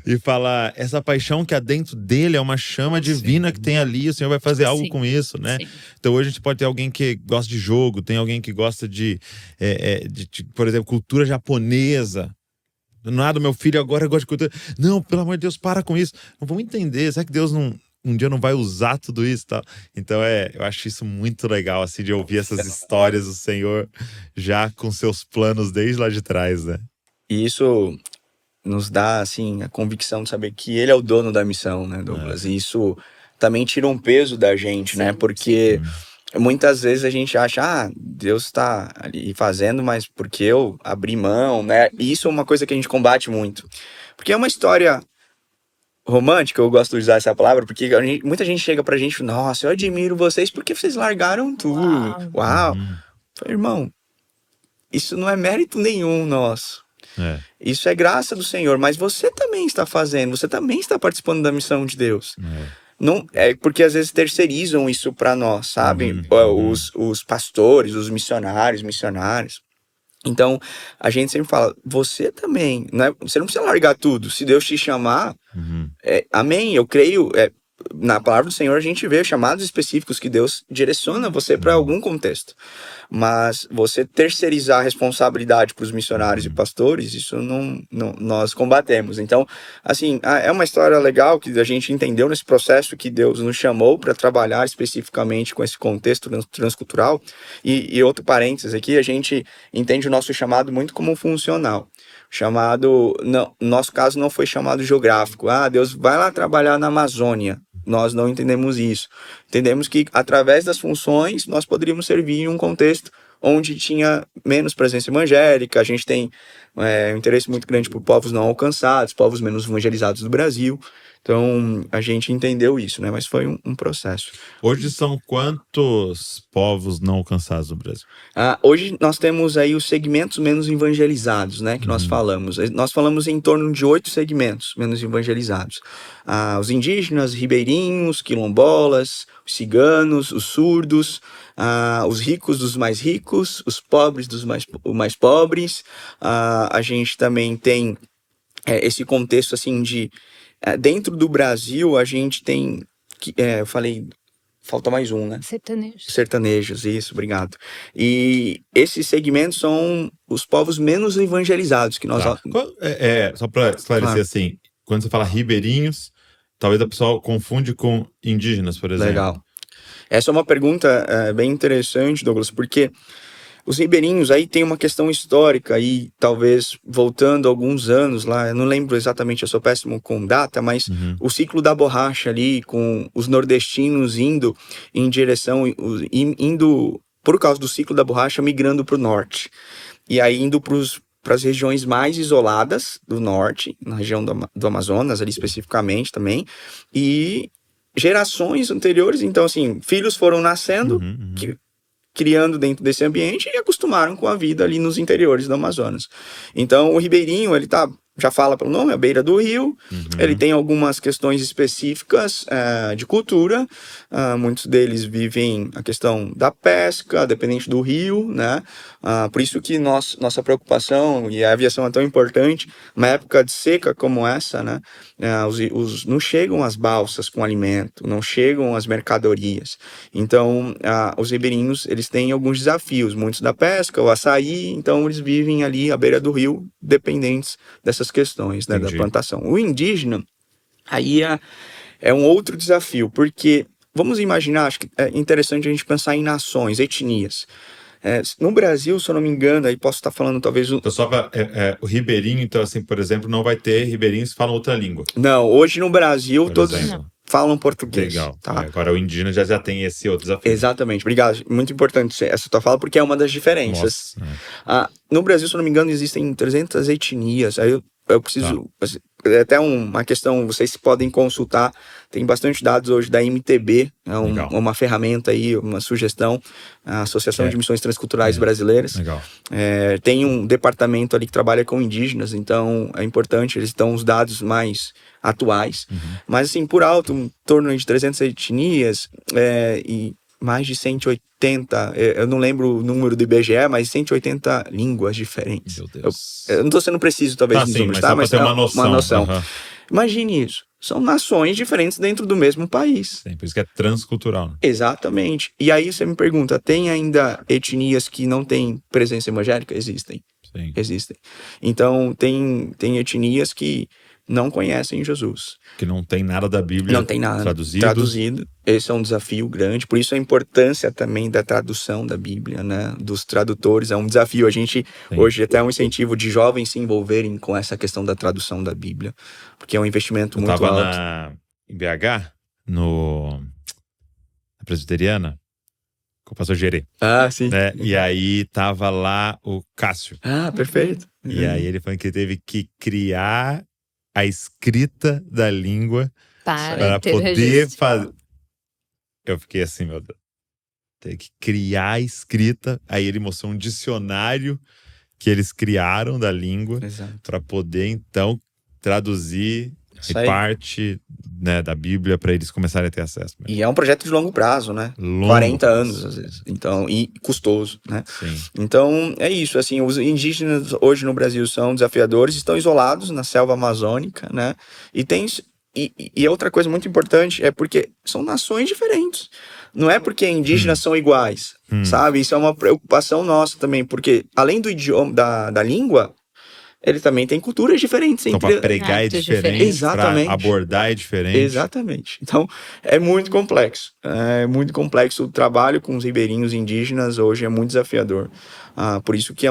C: e falar, essa paixão que há dentro dele é uma chama divina que tem ali, o Senhor vai fazer algo com isso, né? Sim. Então hoje a gente pode ter alguém que gosta de jogo, tem alguém que gosta de por exemplo, cultura japonesa. Nada, meu filho agora gosta de cultura. Não, pelo amor de Deus, para com isso. Não vamos entender, será que Deus um dia não vai usar tudo isso e tal? Então eu acho isso muito legal, assim, de ouvir essas histórias do Senhor já com seus planos desde lá de trás, né?
A: E isso nos dá, assim, a convicção de saber que ele é o dono da missão, né, Douglas? E isso também tira um peso da gente, né? Porque muitas vezes a gente acha, Deus está ali fazendo, mas porque eu abri mão, né? E isso é uma coisa que a gente combate muito. Porque é uma história romântica, eu gosto de usar essa palavra, porque muita gente chega pra gente, nossa, eu admiro vocês porque vocês largaram tudo. Uau. Falei, irmão, isso não é mérito nenhum nosso. Isso é graça do Senhor, mas você também está fazendo, você também está participando da missão de Deus. Não, é porque às vezes terceirizam isso para nós, sabe? Os pastores, os missionários. Então, a gente sempre fala, você também, né? Você não precisa largar tudo. Se Deus te chamar, amém, eu creio. Na palavra do Senhor a gente vê chamados específicos que Deus direciona você para algum contexto. Mas você terceirizar a responsabilidade para os missionários e pastores, isso não nós combatemos. Então, assim, é uma história legal que a gente entendeu nesse processo que Deus nos chamou para trabalhar especificamente com esse contexto transcultural. E outro parênteses aqui, a gente entende o nosso chamado muito como funcional. Chamado, no nosso caso, não foi chamado geográfico. Deus vai lá trabalhar na Amazônia. Nós não entendemos isso. Entendemos que, através das funções, nós poderíamos servir em um contexto onde tinha menos presença evangélica. A gente tem um interesse muito grande por povos não alcançados, povos menos evangelizados do Brasil. Então, a gente entendeu isso, né? Mas foi um processo.
C: Hoje são quantos povos não alcançados no Brasil?
A: Hoje nós temos aí os segmentos menos evangelizados, né? Que nós falamos. Nós falamos em torno de 8 segmentos menos evangelizados. Os indígenas, ribeirinhos, quilombolas, os ciganos, os surdos, os ricos dos mais ricos, os pobres dos mais pobres. A gente também tem esse contexto, assim, de... dentro do Brasil, a gente tem... eu falei... Falta mais um, né? Sertanejos, isso, obrigado. E esses segmentos são os povos menos evangelizados que nós...
C: Só para esclarecer, assim, quando você fala ribeirinhos, talvez a pessoa confunde com indígenas, por exemplo.
A: Legal. Essa é uma pergunta bem interessante, Douglas, porque os ribeirinhos aí tem uma questão histórica e talvez voltando alguns anos lá, eu não lembro exatamente, eu sou péssimo com data, mas o ciclo da borracha ali, com os nordestinos indo em direção, indo por causa do ciclo da borracha, migrando para o norte. E aí indo para as regiões mais isoladas do norte, na região do Amazonas ali especificamente também, e gerações anteriores, então assim, filhos foram nascendo, criando dentro desse ambiente e acostumaram com a vida ali nos interiores do Amazonas. Então, o ribeirinho, ele já fala pelo nome, à beira do rio, ele tem algumas questões específicas de cultura, muitos deles vivem a questão da pesca, dependente do rio, né? Por isso que nossa preocupação, e a aviação é tão importante, uma época de seca como essa, né? Não chegam as balsas com alimento, não chegam as mercadorias. Então, os ribeirinhos, eles têm alguns desafios, muitos da pesca, o açaí, então eles vivem ali à beira do rio, dependentes dessas questões, né, da plantação. O indígena, aí é um outro desafio, porque, vamos imaginar, acho que é interessante a gente pensar em nações, etnias. No Brasil, se eu não me engano, aí posso estar falando talvez...
C: Então, só para o ribeirinho, então, assim, por exemplo, não vai ter ribeirinhos que falam outra língua.
A: Não, hoje no Brasil, todos falam português.
C: Legal.
A: Tá?
C: Agora o indígena já tem esse outro desafio.
A: Exatamente, obrigado. Muito importante essa tua fala, porque é uma das diferenças. No Brasil, se eu não me engano, existem 300 etnias. Aí eu preciso... É até uma questão, vocês podem consultar, tem bastante dados hoje da MTB, uma ferramenta aí, uma sugestão, a Associação de Missões Transculturais Brasileiras.
C: Legal.
A: Tem um departamento ali que trabalha com indígenas, então é importante, eles dão os dados mais atuais. Mas assim, por alto, em torno de 300 etnias e mais de 180, eu não lembro o número do IBGE, mas 180 línguas diferentes.
C: Meu Deus.
A: Eu não estou sendo preciso, talvez, nos números, tá?
C: Mas ter uma noção.
A: Imagine isso. São nações diferentes dentro do mesmo país.
C: Sim, por isso que é transcultural. Né?
A: Exatamente. E aí você me pergunta, tem ainda etnias que não têm presença evangélica? Existem.
C: Sim.
A: Existem. Então, tem etnias que não conhecem Jesus.
C: Que não tem nada da Bíblia
A: não tem nada
C: traduzido.
A: Esse é um desafio grande, por isso a importância também da tradução da Bíblia, né? Dos tradutores, é um desafio. A gente, hoje, até um incentivo de jovens se envolverem com essa questão da tradução da Bíblia, porque é um investimento muito alto.
C: Eu estava em BH, na Presbiteriana, com o pastor Gerê.
A: Sim.
C: Né? E aí tava lá o Cássio.
A: Perfeito.
C: E aí ele falou que teve que criar a escrita da língua para poder fazer. Eu fiquei assim, meu Deus. Tem que criar a escrita. Aí ele mostrou um dicionário que eles criaram da língua para poder, então, traduzir parte, né, da Bíblia para eles começarem a ter acesso. Mesmo.
A: E é um projeto de longo prazo, né? 40 anos, às vezes. Então, e custoso, né?
C: Sim.
A: Então, é isso. Assim, os indígenas hoje no Brasil são desafiadores, estão isolados na selva amazônica, né? E outra coisa muito importante é porque são nações diferentes. Não é porque indígenas são iguais, sabe? Isso é uma preocupação nossa também, porque além do idioma, da língua, ele também tem culturas diferentes.
C: Então, para pregar é diferente, para abordar é diferente.
A: Exatamente. Então, é muito complexo. É muito complexo. O trabalho com os ribeirinhos indígenas hoje é muito desafiador. Por isso que é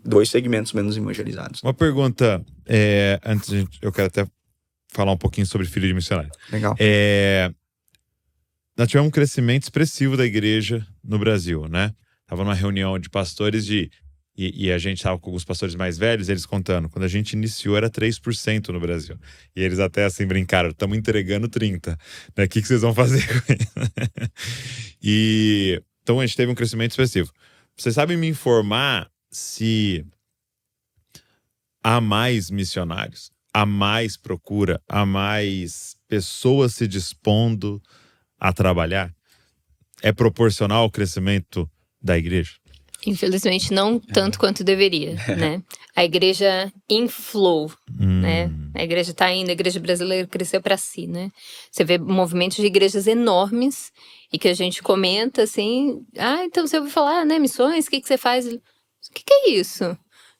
A: dois segmentos menos evangelizados.
C: Uma pergunta, antes eu quero até falar um pouquinho sobre filho de missionário.
A: Legal.
C: Nós tivemos um crescimento expressivo da igreja no Brasil, né? Estava numa reunião de pastores e a gente estava com alguns pastores mais velhos, eles contando, quando a gente iniciou era 3% no Brasil. E eles até assim brincaram, estamos entregando 30%. Né? O que vocês vão fazer com isso? Então a gente teve um crescimento expressivo. Vocês sabem me informar se há mais missionários, há mais procura, há mais pessoas se dispondo a trabalhar? É proporcional ao crescimento da igreja?
B: Infelizmente, não tanto quanto deveria, né? A igreja inflou, né? A igreja tá indo, a igreja brasileira cresceu para si, né? Você vê movimentos de igrejas enormes e que a gente comenta assim, então você ouviu falar, né? Missões, o que você faz? O que é isso?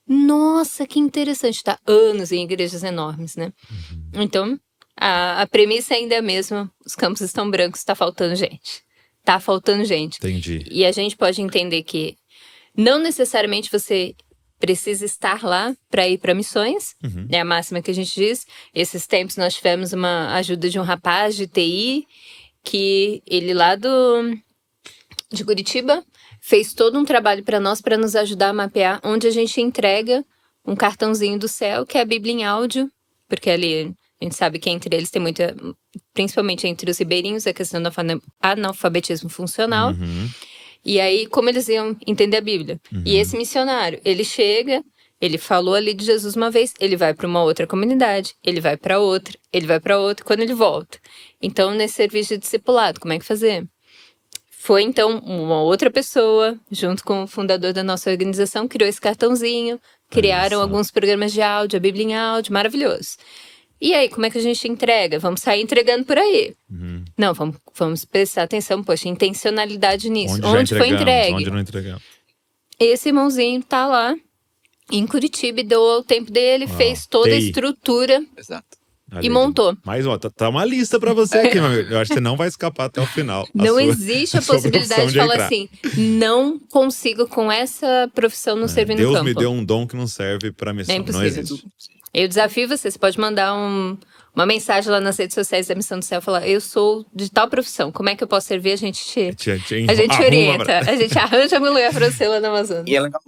B: Nossa, que interessante, tá anos em igrejas enormes, né? Então, a premissa ainda é a mesma, os campos estão brancos, tá faltando gente. Tá faltando gente.
C: Entendi.
B: E a gente pode entender que não necessariamente você precisa estar lá para ir para missões, é a máxima que a gente diz. Esses tempos nós tivemos uma ajuda de um rapaz de TI, que ele lá de Curitiba fez todo um trabalho para nós, para nos ajudar a mapear onde a gente entrega um cartãozinho do céu, que é a Bíblia em áudio, porque ali a gente sabe que entre eles tem muita, principalmente entre os ribeirinhos, a questão do analfabetismo funcional. E aí, como eles iam entender a Bíblia? E esse missionário, ele chega, ele falou ali de Jesus uma vez, ele vai para uma outra comunidade, ele vai para outra, quando ele volta. Então, nesse serviço de discipulado, como é que fazer? Foi, então, uma outra pessoa, junto com o fundador da nossa organização, criou esse cartãozinho, criaram alguns programas de áudio, a Bíblia em áudio, maravilhoso. E aí, como é que a gente entrega? Vamos sair entregando por aí. Não, vamos prestar atenção, poxa, intencionalidade nisso. Onde foi entregue?
C: Onde não entregamos?
B: Esse irmãozinho tá lá, em Curitiba, e deu o tempo dele, fez toda a estrutura.
A: Exato.
B: E montou.
C: Mais uma, tá uma lista pra você aqui, meu amigo. Eu acho que você não vai escapar até o final.
B: Não existe a possibilidade de falar assim, não consigo com essa profissão não servir no campo.
C: Deus me deu um dom que não serve pra missão.
B: É impossível.
C: Não existe.
B: Eu desafio você pode mandar uma mensagem lá nas redes sociais da Missão do Céu, falar, eu sou de tal profissão, como é que eu posso servir? A gente orienta, a gente arranja uma mulher pra você lá na Amazônia.
A: E é legal.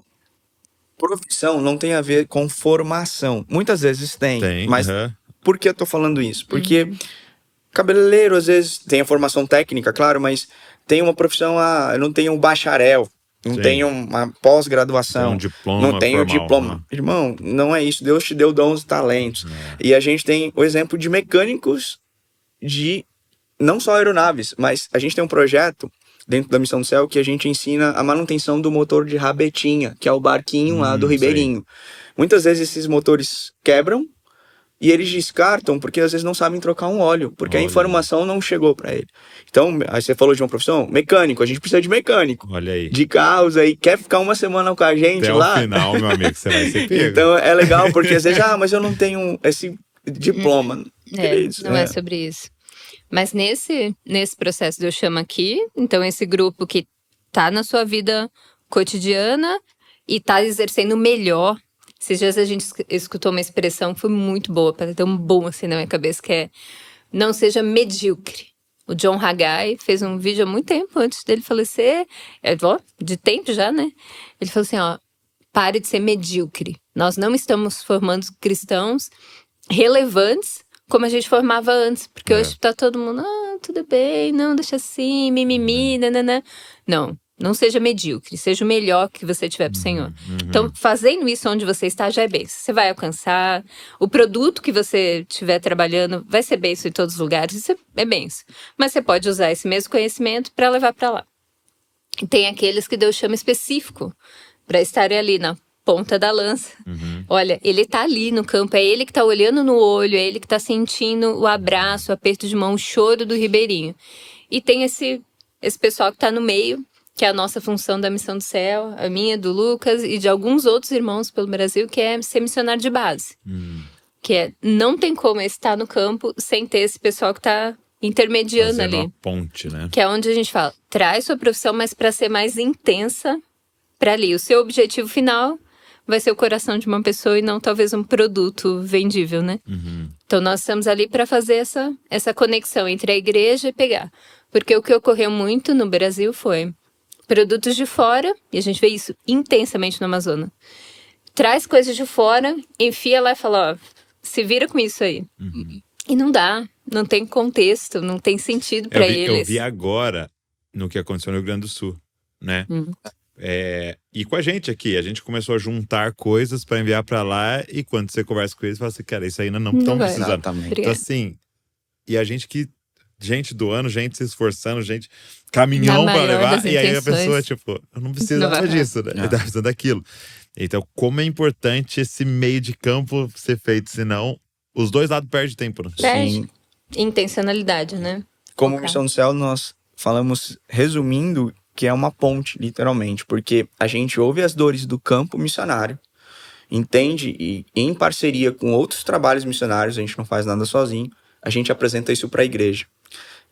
A: Profissão não tem a ver com formação. Muitas vezes tem mas por que eu tô falando isso? Porque cabeleireiro, às vezes, tem a formação técnica, claro, mas tem uma profissão, eu não tenho um bacharel, não tenho uma pós-graduação, não tenho um diploma. Irmão, não é isso. Deus te deu dons e talentos. E a gente tem o exemplo de mecânicos de, não só aeronaves, mas a gente tem um projeto dentro da Missão do Céu que a gente ensina a manutenção do motor de rabetinha, que é o barquinho lá do ribeirinho. Muitas vezes esses motores quebram, e eles descartam porque às vezes não sabem trocar um óleo, porque a informação não chegou para ele. Então, aí você falou de uma profissão, mecânico, a gente precisa de mecânico.
C: Olha aí.
A: De carros aí, quer ficar uma semana com a gente
C: até
A: lá?
C: Até o final, meu amigo, você vai ser pego.
A: Então é legal, porque às vezes, mas eu não tenho diploma.
B: Não é sobre isso. Mas nesse processo do Eu Chamo Aqui, então esse grupo que tá na sua vida cotidiana e tá exercendo melhor. Esses dias a gente escutou uma expressão que foi muito boa, para ter um bom assim na minha cabeça, que é: não seja medíocre. O John Haggai fez um vídeo há muito tempo antes dele falecer, de tempo já, né? Ele falou assim, pare de ser medíocre. Nós não estamos formando cristãos relevantes como a gente formava antes. Porque hoje tá todo mundo, tudo bem, não, deixa assim, mimimi, nananã. Não seja medíocre, seja o melhor que você tiver pro Senhor. Então, fazendo isso onde você está, já é bênção. Você vai alcançar, o produto que você estiver trabalhando vai ser bênção em todos os lugares, isso é bênção. Mas você pode usar esse mesmo conhecimento para levar para lá. E tem aqueles que Deus chama específico para estarem ali na ponta da lança. Olha, ele tá ali no campo, é ele que tá olhando no olho, é ele que tá sentindo o abraço, o aperto de mão, o choro do ribeirinho. E tem esse pessoal que tá no meio, que é a nossa função da Missão do Céu, a minha, do Lucas e de alguns outros irmãos pelo Brasil, que é ser missionário de base. Que não tem como estar no campo sem ter esse pessoal que tá intermediando ali.
C: Uma ponte, né?
B: Que é onde a gente fala, traz sua profissão, mas para ser mais intensa para ali. O seu objetivo final vai ser o coração de uma pessoa e não talvez um produto vendível, né? Então nós estamos ali para fazer essa conexão entre a igreja e pegar. Porque o que ocorreu muito no Brasil foi produtos de fora, e a gente vê isso intensamente no Amazonas. Traz coisas de fora, enfia lá e fala, se vira com isso aí. E não dá, não tem contexto, não tem sentido para eles.
C: Eu vi agora no que aconteceu no Rio Grande do Sul, né? E com a gente aqui, a gente começou a juntar coisas para enviar para lá, e quando você conversa com eles, você fala assim, cara, isso ainda não estão precisando.
A: Exatamente.
C: Então assim, e a gente gente doando, gente se esforçando, gente caminhão para levar, e aí a pessoa, tipo, eu não precisava disso, né? Eu tava precisando daquilo. Então, como é importante esse meio de campo ser feito, senão os dois lados perdem tempo, né?
B: Sim. Intencionalidade, né?
A: Como Missão do Céu, nós falamos, resumindo, que é uma ponte, literalmente, porque a gente ouve as dores do campo missionário, entende, e em parceria com outros trabalhos missionários, a gente não faz nada sozinho, a gente apresenta isso para a igreja.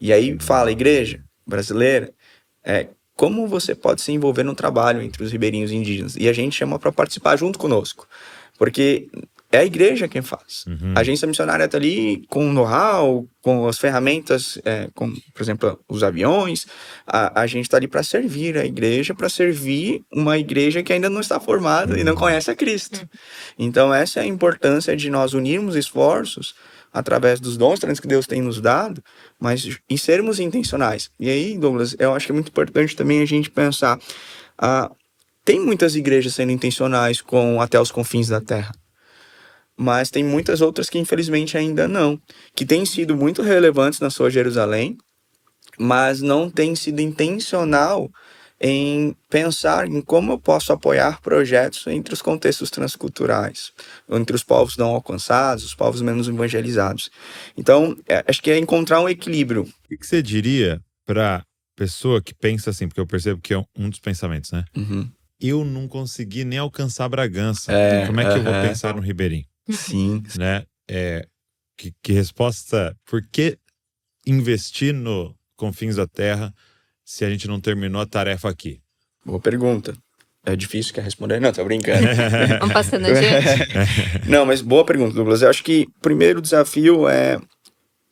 A: E aí fala, igreja brasileira, como você pode se envolver no trabalho entre os ribeirinhos indígenas? E a gente chama para participar junto conosco, porque é a igreja quem faz. A agência missionária está ali com o know-how, com as ferramentas, com, por exemplo, os aviões. A gente está ali para servir a igreja, para servir uma igreja que ainda não está formada e não conhece a Cristo. Então essa é a importância de nós unirmos esforços através dos dons que Deus tem nos dado, mas em sermos intencionais. E aí, Douglas, eu acho que é muito importante também a gente pensar, tem muitas igrejas sendo intencionais com até os confins da terra, mas tem muitas outras que infelizmente ainda não, que têm sido muito relevantes na sua Jerusalém, mas não têm sido intencional em pensar em como eu posso apoiar projetos entre os contextos transculturais, entre os povos não alcançados, os povos menos evangelizados. Então, acho que é encontrar um equilíbrio.
C: O que você diria para pessoa que pensa assim, porque eu percebo que é um dos pensamentos, né? Eu não consegui nem alcançar Bragança. Como é que eu vou pensar no Ribeirinho?
A: Sim.
C: Né? Que resposta... Por que investir no confins da terra se a gente não terminou a tarefa aqui?
A: Boa pergunta. É difícil, quer responder? Não, tô brincando.
B: Vamos passando adiante?
A: Não, mas boa pergunta, Douglas. Eu acho que o primeiro desafio é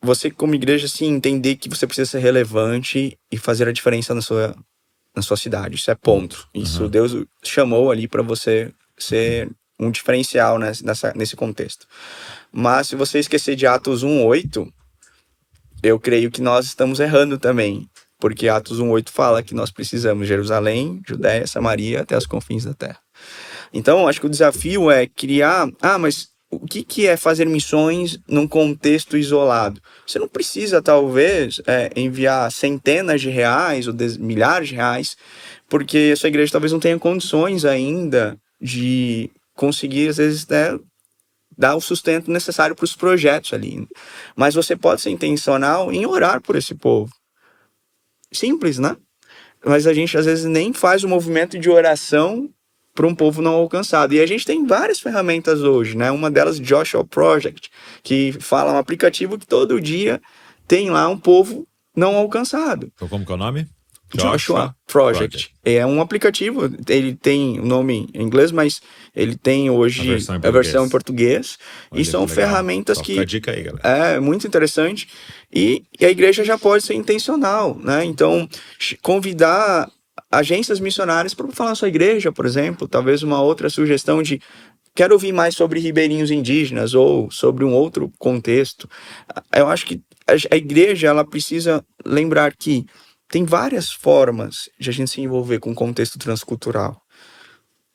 A: você, como igreja, assim, entender que você precisa ser relevante e fazer a diferença na sua cidade. Isso é ponto. Isso Deus chamou ali para você ser um diferencial nesse contexto. Mas se você esquecer de Atos 1:8, eu creio que nós estamos errando também. Porque Atos 1:8 fala que nós precisamos de Jerusalém, Judéia, Samaria, até os confins da terra. Então, acho que o desafio é criar... mas o que é fazer missões num contexto isolado? Você não precisa, talvez, enviar centenas de reais ou milhares de reais, porque a sua igreja talvez não tenha condições ainda de conseguir, às vezes, dar o sustento necessário para os projetos ali. Mas você pode ser intencional em orar por esse povo. Simples, né? Mas a gente às vezes nem faz o movimento de oração para um povo não alcançado. E a gente tem várias ferramentas hoje, né? Uma delas, Joshua Project, que fala um aplicativo que todo dia tem lá um povo não alcançado.
C: Então, como que é o nome?
A: Joshua Project. É um aplicativo, ele tem o nome em inglês, mas ele tem hoje a versão em português. Olha, e são ferramentas que...
C: Fica a dica aí, galera.
A: É muito interessante. E a igreja já pode ser intencional, né? Então, convidar agências missionárias para falar na sua igreja, por exemplo. Talvez uma outra sugestão de... Quero ouvir mais sobre ribeirinhos indígenas ou sobre um outro contexto. Eu acho que a igreja, ela precisa lembrar que tem várias formas de a gente se envolver com o contexto transcultural.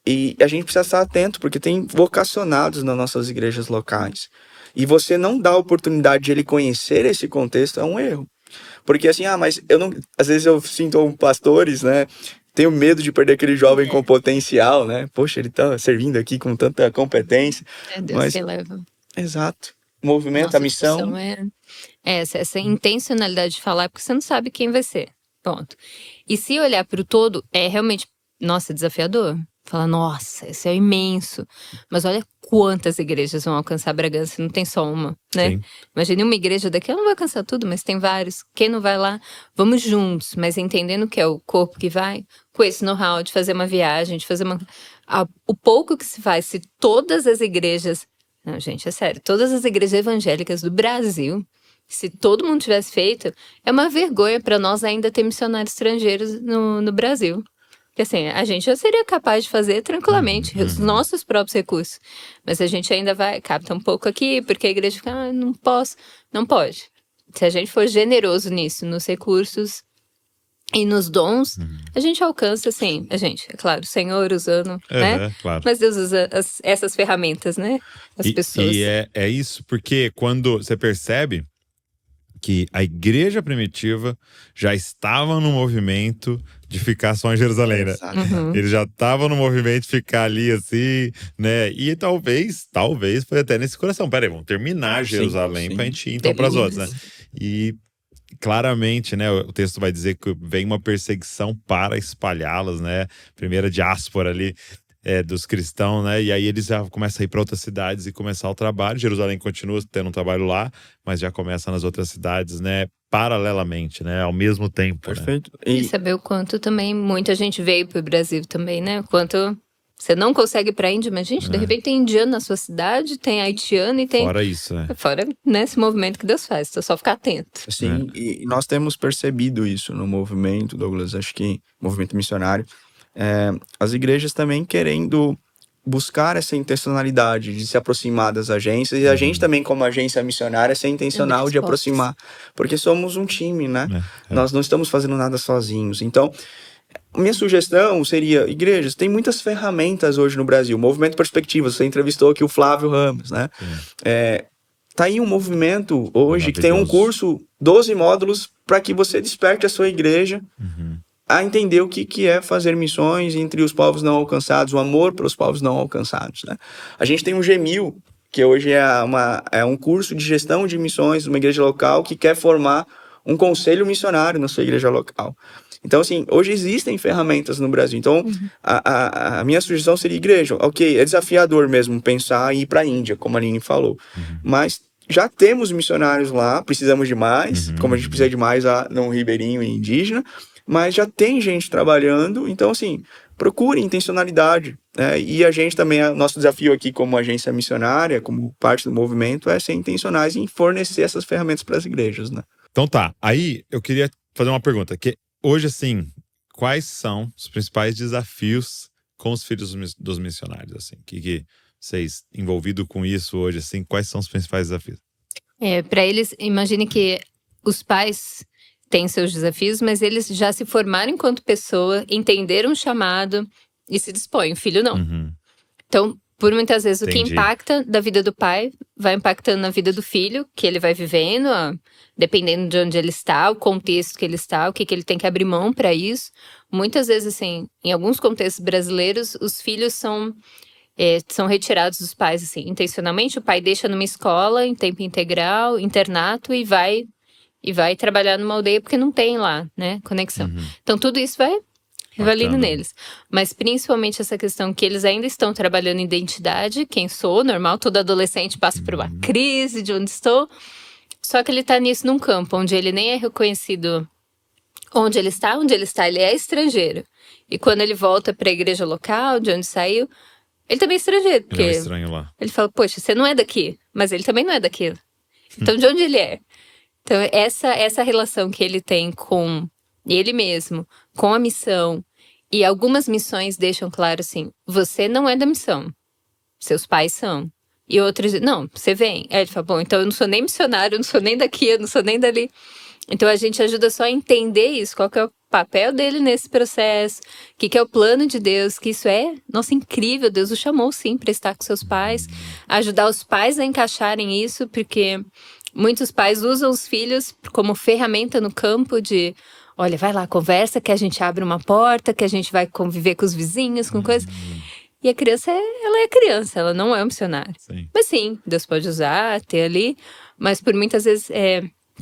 A: E a gente precisa estar atento, porque tem vocacionados nas nossas igrejas locais. E você não dá a oportunidade de ele conhecer esse contexto é um erro. Porque assim, mas eu não... Às vezes eu sinto pastores, né? Tenho medo de perder aquele jovem com potencial, né? Poxa, ele tá servindo aqui com tanta competência.
B: É Deus que leva.
A: Exato. O movimento, a missão.
B: Essa intencionalidade de falar, porque você não sabe quem vai ser. Ponto. E se olhar para o todo, é realmente, nossa, desafiador. Falar, nossa, esse é imenso. Mas olha quantas igrejas vão alcançar Bragança, não tem só uma, né?
C: Sim.
B: Imagine uma igreja daqui, ela não vai alcançar tudo, mas tem vários. Quem não vai lá, vamos juntos, mas entendendo que é o corpo que vai, com esse know-how de fazer uma viagem, de fazer uma... O pouco que se faz, se todas as igrejas... Não, gente, é sério, todas as igrejas evangélicas do Brasil... Se todo mundo tivesse feito, é uma vergonha para nós ainda ter missionários estrangeiros no Brasil. Porque assim, a gente já seria capaz de fazer tranquilamente os nossos próprios recursos. Mas a gente ainda capta um pouco aqui, porque a igreja fica, não posso. Não pode. Se a gente for generoso nisso, nos recursos e nos dons, a gente alcança, assim, é claro, o Senhor usando, né?
C: Claro.
B: Mas Deus usa essas ferramentas, né? As pessoas.
C: E é isso, porque quando você percebe que a igreja primitiva já estava no movimento de ficar só em Jerusalém, né? Ele já estava no movimento de ficar ali assim, né? E talvez foi até nesse coração. Peraí, vamos terminar Jerusalém pra gente ir então para as outras, né? E claramente, né, o texto vai dizer que vem uma perseguição para espalhá-las, né? Primeira diáspora ali dos cristãos, né? E aí eles já começam a ir para outras cidades e começar o trabalho. Jerusalém continua tendo um trabalho lá, mas já começa nas outras cidades, né? Paralelamente, né? Ao mesmo tempo.
A: Perfeito.
C: Né?
B: E saber o quanto também muita gente veio pro Brasil também, né? O quanto você não consegue ir pra Índia, mas gente, de repente tem indiano na sua cidade, tem haitiano e tem...
C: Fora isso, né?
B: Fora, né, esse movimento que Deus faz, então só ficar atento.
A: Sim, e nós temos percebido isso no movimento, Douglas, acho que movimento missionário. As igrejas também querendo buscar essa intencionalidade de se aproximar das agências, e a gente também, como agência missionária, ser intencional de aproximar, porque somos um time, né? Nós não estamos fazendo nada sozinhos. Então, minha sugestão seria, igrejas, tem muitas ferramentas hoje no Brasil. Movimento Perspectiva, você entrevistou aqui o Flávio Ramos, né? Tá aí um movimento hoje que tem um curso, 12 módulos, para que você desperte a sua igreja a entender o que é fazer missões entre os povos não alcançados, o amor pelos povos não alcançados, né? A gente tem um G1000, que hoje é um curso de gestão de missões de uma igreja local que quer formar um conselho missionário na sua igreja local. Então, assim, hoje existem ferramentas no Brasil. Então, a minha sugestão seria, igreja, ok, é desafiador mesmo pensar em ir para a Índia, como a Aline falou, mas já temos missionários lá, precisamos de mais, como a gente precisa de mais no ribeirinho e indígena, mas já tem gente trabalhando, então assim, procure intencionalidade, né? E a gente também, nosso desafio aqui como agência missionária, como parte do movimento, é ser intencionais em fornecer essas ferramentas para as igrejas, né?
C: Então tá, aí eu queria fazer uma pergunta, que hoje assim, quais são os principais desafios com os filhos dos missionários, assim, que vocês envolvidos com isso hoje, assim, quais são os principais desafios?
B: Para eles, imagine que os pais têm seus desafios, mas eles já se formaram enquanto pessoa, entenderam o chamado e se dispõem. O filho não. Então, por muitas vezes, o que impacta da vida do pai vai impactando na vida do filho, que ele vai vivendo, dependendo de onde ele está, o contexto que ele está, o que ele tem que abrir mão para isso. Muitas vezes, assim, em alguns contextos brasileiros, os filhos são retirados dos pais, assim, intencionalmente. O pai deixa numa escola em tempo integral, internato, e vai trabalhar numa aldeia porque não tem lá, né, conexão. Então, tudo isso vai revalido neles. Mas principalmente essa questão que eles ainda estão trabalhando em identidade, quem sou, normal, todo adolescente passa por uma crise de onde estou. Só que ele tá nisso num campo onde ele nem é reconhecido onde ele está, ele é estrangeiro. E quando ele volta para a igreja local, de onde saiu, ele também é estrangeiro. Porque
C: ele é estranho lá.
B: Ele fala, poxa, você não é daqui, mas ele também não é daquilo. Então, de onde ele é? Então, essa relação que ele tem com ele mesmo, com a missão, e algumas missões deixam claro assim, você não é da missão, seus pais são. E outros, não, você vem. Aí ele fala, bom, então eu não sou nem missionário, eu não sou nem daqui, eu não sou nem dali. Então, a gente ajuda só a entender isso, qual que é o papel dele nesse processo, o que é o plano de Deus, que isso é, nossa, incrível, Deus o chamou sim para estar com seus pais, ajudar os pais a encaixarem isso, porque muitos pais usam os filhos como ferramenta no campo de, olha, vai lá, conversa que a gente abre uma porta, que a gente vai conviver com os vizinhos, com coisas. E a criança, ela é criança, ela não é um missionário.
C: Sim.
B: Mas sim, Deus pode usar, ter ali, mas por muitas vezes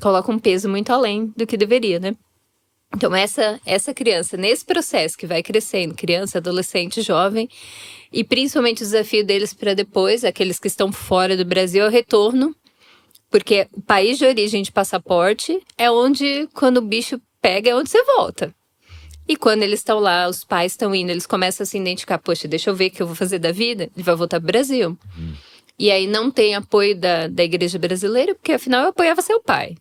B: coloca um peso muito além do que deveria, né? Então, essa criança, nesse processo que vai crescendo, criança, adolescente, jovem, e principalmente o desafio deles para depois, aqueles que estão fora do Brasil, é o retorno, porque o país de origem de passaporte é onde, quando o bicho pega, é onde você volta. E quando eles estão lá, os pais estão indo, eles começam a se identificar, poxa, deixa eu ver o que eu vou fazer da vida, ele vai voltar pro Brasil. E aí não tem apoio da igreja brasileira, porque afinal eu apoiava seu pai.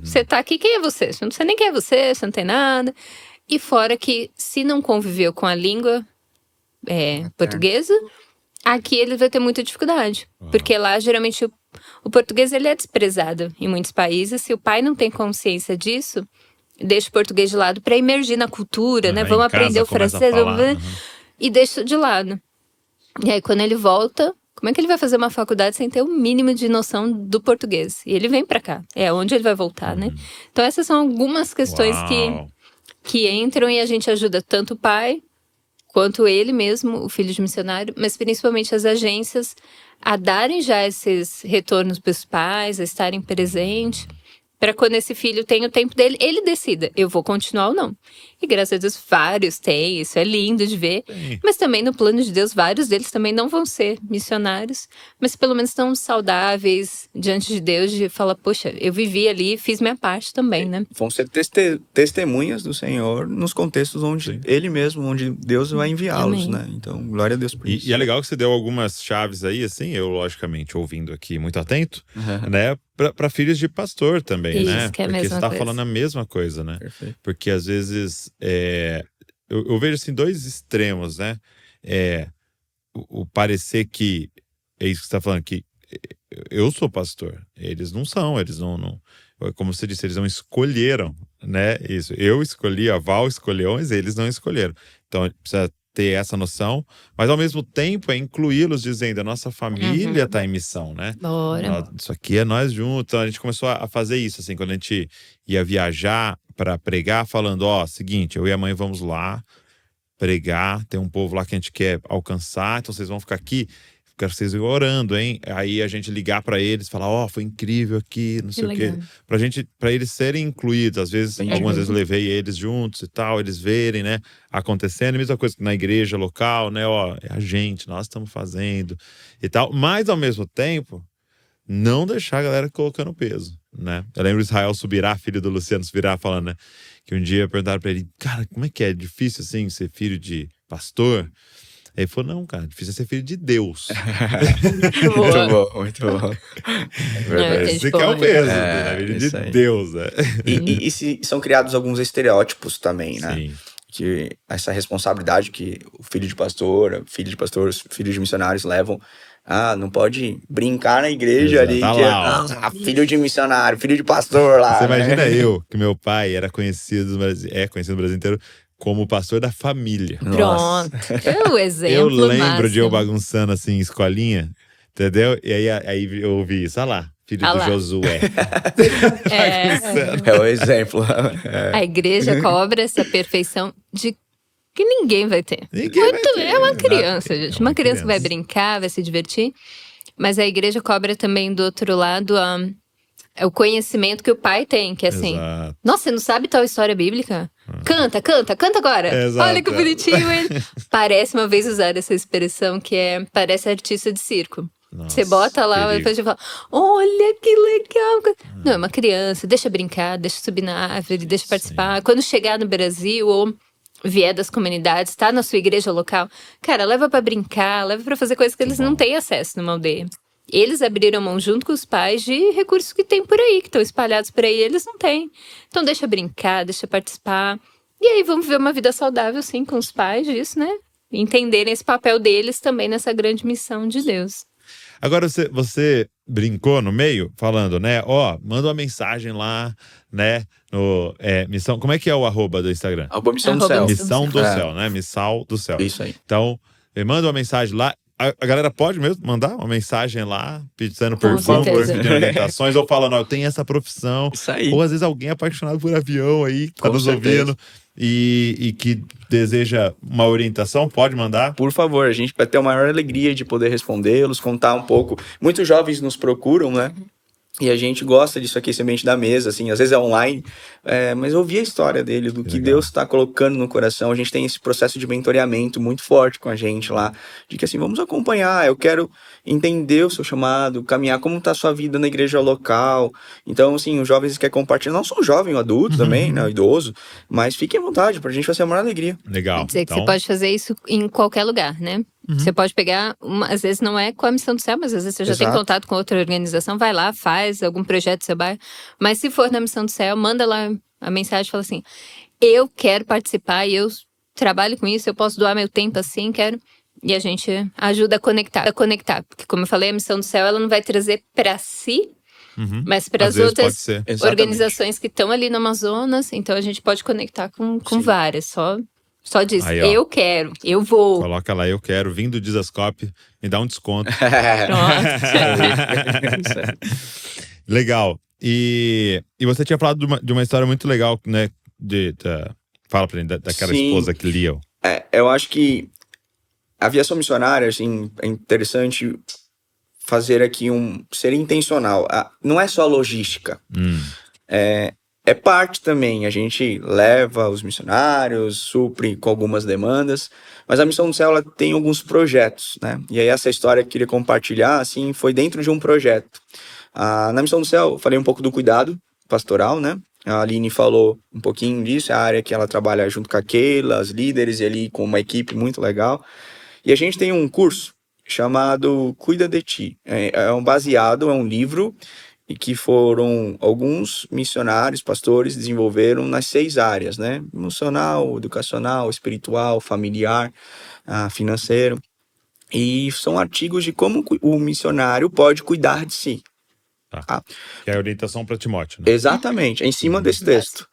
B: Você tá aqui, quem é você? Você não sei nem quem é você não tem nada. E fora que, se não conviveu com a língua portuguesa, aqui ele vai ter muita dificuldade. Porque lá, geralmente, o português ele é desprezado em muitos países. Se o pai não tem consciência disso, deixa o português de lado para emergir na cultura, né? Vamos aprender o francês, e deixa de lado. E aí, quando ele volta, como é que ele vai fazer uma faculdade sem ter o mínimo de noção do português? E ele vem pra cá. É onde ele vai voltar, né? Então, essas são algumas questões que entram e a gente ajuda tanto o pai, quanto ele mesmo, o filho de missionário, mas principalmente as agências a darem já esses retornos para os pais, a estarem presentes, para quando esse filho tem o tempo dele, ele decida, eu vou continuar ou não. E graças a Deus, vários têm, isso é lindo de ver. Sim. Mas também no plano de Deus, vários deles também não vão ser missionários, mas pelo menos estão saudáveis diante de Deus, de falar, poxa, eu vivi ali, fiz minha parte também, né?
A: Vão ser testemunhas do Senhor nos contextos onde Ele mesmo, onde Deus vai enviá-los, né? Então, glória a Deus por isso.
C: E é legal que você deu algumas chaves aí, assim, eu logicamente ouvindo aqui muito atento, né? Para filhos de pastor também,
B: isso,
C: né?
B: Que é
C: porque
B: você
C: tá falando a mesma coisa, né?
A: Perfeito.
C: Porque às vezes eu vejo assim dois extremos, né? O parecer que é isso que você tá falando, que eu sou pastor, eles não são, eles não como você disse, eles não escolheram, né? Isso, eu escolhi, a Val escolheu, mas eles não escolheram. Então precisa ter essa noção, mas ao mesmo tempo é incluí-los dizendo, a nossa família tá em missão, né?
B: Bora.
C: Isso aqui é nós juntos. Então a gente começou a fazer isso, assim, quando a gente ia viajar para pregar, falando, seguinte, eu e a mãe vamos lá pregar, tem um povo lá que a gente quer alcançar, então vocês vão ficar aqui, quero que vocês ir orando, hein? Aí a gente ligar para eles, falar, foi incrível aqui, não sei o quê. Para eles serem incluídos. Às vezes, algumas vezes eu levei eles juntos e tal, eles verem, né, acontecendo. A mesma coisa que na igreja local, né, é a gente, nós estamos fazendo e tal. Mas, ao mesmo tempo, não deixar a galera colocando peso, né? Eu lembro Israel Subirá, filho do Luciano Subirá, falando, né, que um dia perguntaram para ele, cara, como é que é difícil, assim, ser filho de pastor? Aí ele falou, não, cara, difícil é ser filho de Deus.
A: Muito bom.
C: Esse que é o peso, filho de Deus, né?
A: E se são criados alguns estereótipos também, né?
C: Sim.
A: Que essa responsabilidade que o filho de pastor, filhos de missionários levam. Não pode brincar na igreja ali.
C: Tá
A: filho de missionário, filho de pastor lá.
C: Você imagina que meu pai era conhecido no Brasil inteiro como pastor da família.
B: Pronto. É o exemplo.
C: Eu lembro
B: máximo.
C: de eu bagunçando assim, escolinha, entendeu? E aí eu ouvi isso, lá, filho do Josué.
A: É o exemplo.
B: A igreja cobra essa perfeição de que ninguém vai ter. É uma criança, gente. Uma criança que vai brincar, vai se divertir. Mas a igreja cobra também do outro lado É o conhecimento que o pai tem, que é assim,
C: Exato.
B: nossa, você não sabe tal história bíblica? Canta agora.
C: Exato.
B: Olha que bonitinho ele. Parece, uma vez usar essa expressão que parece artista de circo.
C: Nossa,
B: você bota lá e depois você fala, olha que legal. Não, é uma criança, deixa brincar, deixa subir na árvore, deixa participar.
C: Sim.
B: Quando chegar no Brasil ou vier das comunidades, tá na sua igreja local, cara, leva pra brincar, leva pra fazer coisas que eles não têm acesso numa aldeia. Eles abriram mão junto com os pais de recursos que tem por aí, que estão espalhados por aí, eles não têm. Então deixa brincar, deixa participar. E aí vamos ver uma vida saudável, sim, com os pais disso, né? Entenderem esse papel deles também nessa grande missão de Deus.
C: Agora, você brincou no meio, falando, né? Manda uma mensagem lá, né? No Missão. Como é que é o @ do Instagram?
A: Missão do Céu.
C: Missão do Céu, né? Missal do Céu.
A: Isso aí.
C: Então, manda uma mensagem lá. A galera pode mesmo mandar uma mensagem lá, pedindo perguntas, pedindo orientações, ou falando, eu tenho essa profissão.
A: Isso aí.
C: Ou às vezes alguém é apaixonado por avião aí, que tá nos ouvindo e que deseja uma orientação, pode mandar?
A: Por favor, a gente vai ter a maior alegria de poder respondê-los, contar um pouco. Muitos jovens nos procuram, né? E a gente gosta disso aqui, semente da mesa, assim, às vezes é online, mas ouvir a história dele, do que Deus está colocando no coração. A gente tem esse processo de mentoreamento muito forte com a gente lá, de que assim, vamos acompanhar, eu quero entender o seu chamado, caminhar, como está a sua vida na igreja local. Então, assim, os jovens que querem compartilhar, não só jovem, o adulto também, né, o idoso, mas fiquem à vontade, pra gente vai ser a maior alegria.
C: Legal.
B: Quer dizer que você pode fazer isso em qualquer lugar, né? Você pode pegar, às vezes não é com a Missão do Céu, mas às vezes você já tem contato com outra organização, vai lá, faz algum projeto do seu bairro. Mas se for na Missão do Céu, manda lá a mensagem e fala assim, eu quero participar e eu trabalho com isso, eu posso doar meu tempo assim, quero. E a gente ajuda a conectar. Porque como eu falei, a Missão do Céu, ela não vai trazer para si, mas para as outras organizações que estão ali no Amazonas, então a gente pode conectar com várias, Só diz, aí, eu quero, eu vou.
C: Coloca lá, eu quero, vim do Dizascope, me dá um desconto. Legal. E você tinha falado de uma história muito legal, né? Fala pra gente, daquela esposa que lia.
A: Eu acho que a aviação missionária, assim, é interessante fazer aqui ser intencional. Não é só logística. É parte também, a gente leva os missionários, supre com algumas demandas, mas a Missão do Céu ela tem alguns projetos, né? E aí essa história que eu queria compartilhar, assim, foi dentro de um projeto. Na Missão do Céu, eu falei um pouco do cuidado pastoral, né? A Aline falou um pouquinho disso, é a área que ela trabalha junto com a Keila, as líderes, e ali com uma equipe muito legal. E a gente tem um curso chamado Cuida de Ti. É um livro e que foram alguns missionários, pastores, desenvolveram nas 6 áreas, né? Emocional, educacional, espiritual, familiar, financeiro. E são artigos de como o missionário pode cuidar de si.
C: Tá. Que é a orientação para Timóteo, né?
A: Exatamente, é em cima desse texto.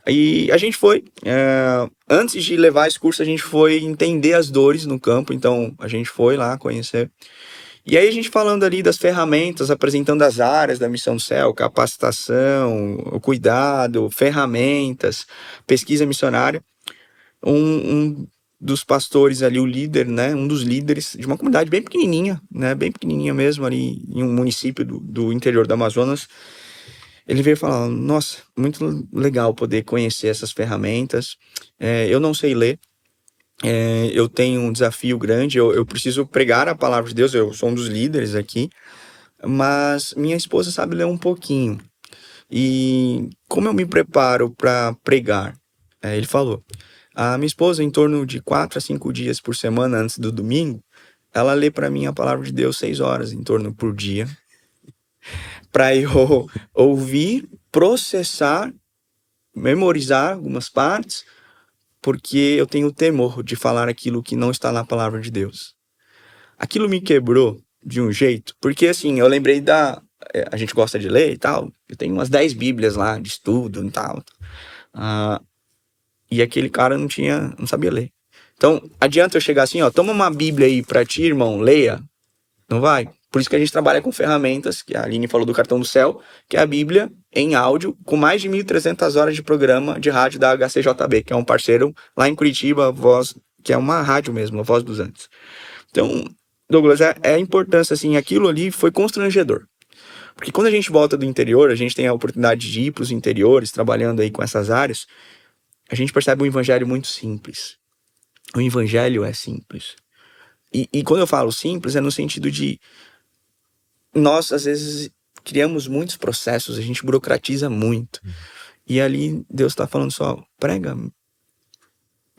A: E a gente foi, antes de levar esse curso, a gente foi entender as dores no campo, então a gente foi lá conhecer. E aí a gente falando ali das ferramentas, apresentando as áreas da Missão do Céu, capacitação, o cuidado, ferramentas, pesquisa missionária. Um dos pastores ali, o líder, né, um dos líderes de uma comunidade bem pequenininha, né, bem pequenininha mesmo, ali em um município do interior do Amazonas, ele veio falar, nossa, muito legal poder conhecer essas ferramentas, eu não sei ler, eu tenho um desafio grande, eu preciso pregar a palavra de Deus, eu sou um dos líderes aqui, mas minha esposa sabe ler um pouquinho. E como eu me preparo para pregar? Ele falou, a minha esposa, em torno de 4 a 5 dias por semana antes do domingo, ela lê para mim a palavra de Deus 6 horas em torno por dia, para eu ouvir, processar, memorizar algumas partes, porque eu tenho temor de falar aquilo que não está na palavra de Deus. Aquilo me quebrou de um jeito, porque assim, eu lembrei a gente gosta de ler e tal, eu tenho umas 10 bíblias lá de estudo e tal, e aquele cara não sabia ler. Então, adianta eu chegar assim, toma uma bíblia aí pra ti, irmão, leia, não vai? Por isso que a gente trabalha com ferramentas, que a Aline falou do Cartão do Céu, que é a Bíblia em áudio, com mais de 1.300 horas de programa de rádio da HCJB, que é um parceiro lá em Curitiba, que é uma rádio mesmo, a Voz dos Andes. Então, Douglas, a importância, assim, aquilo ali foi constrangedor. Porque quando a gente volta do interior, a gente tem a oportunidade de ir para os interiores, trabalhando aí com essas áreas, a gente percebe um evangelho muito simples. O evangelho é simples. E quando eu falo simples, é no sentido de nós, às vezes, criamos muitos processos, a gente burocratiza muito. E ali Deus está falando só, prega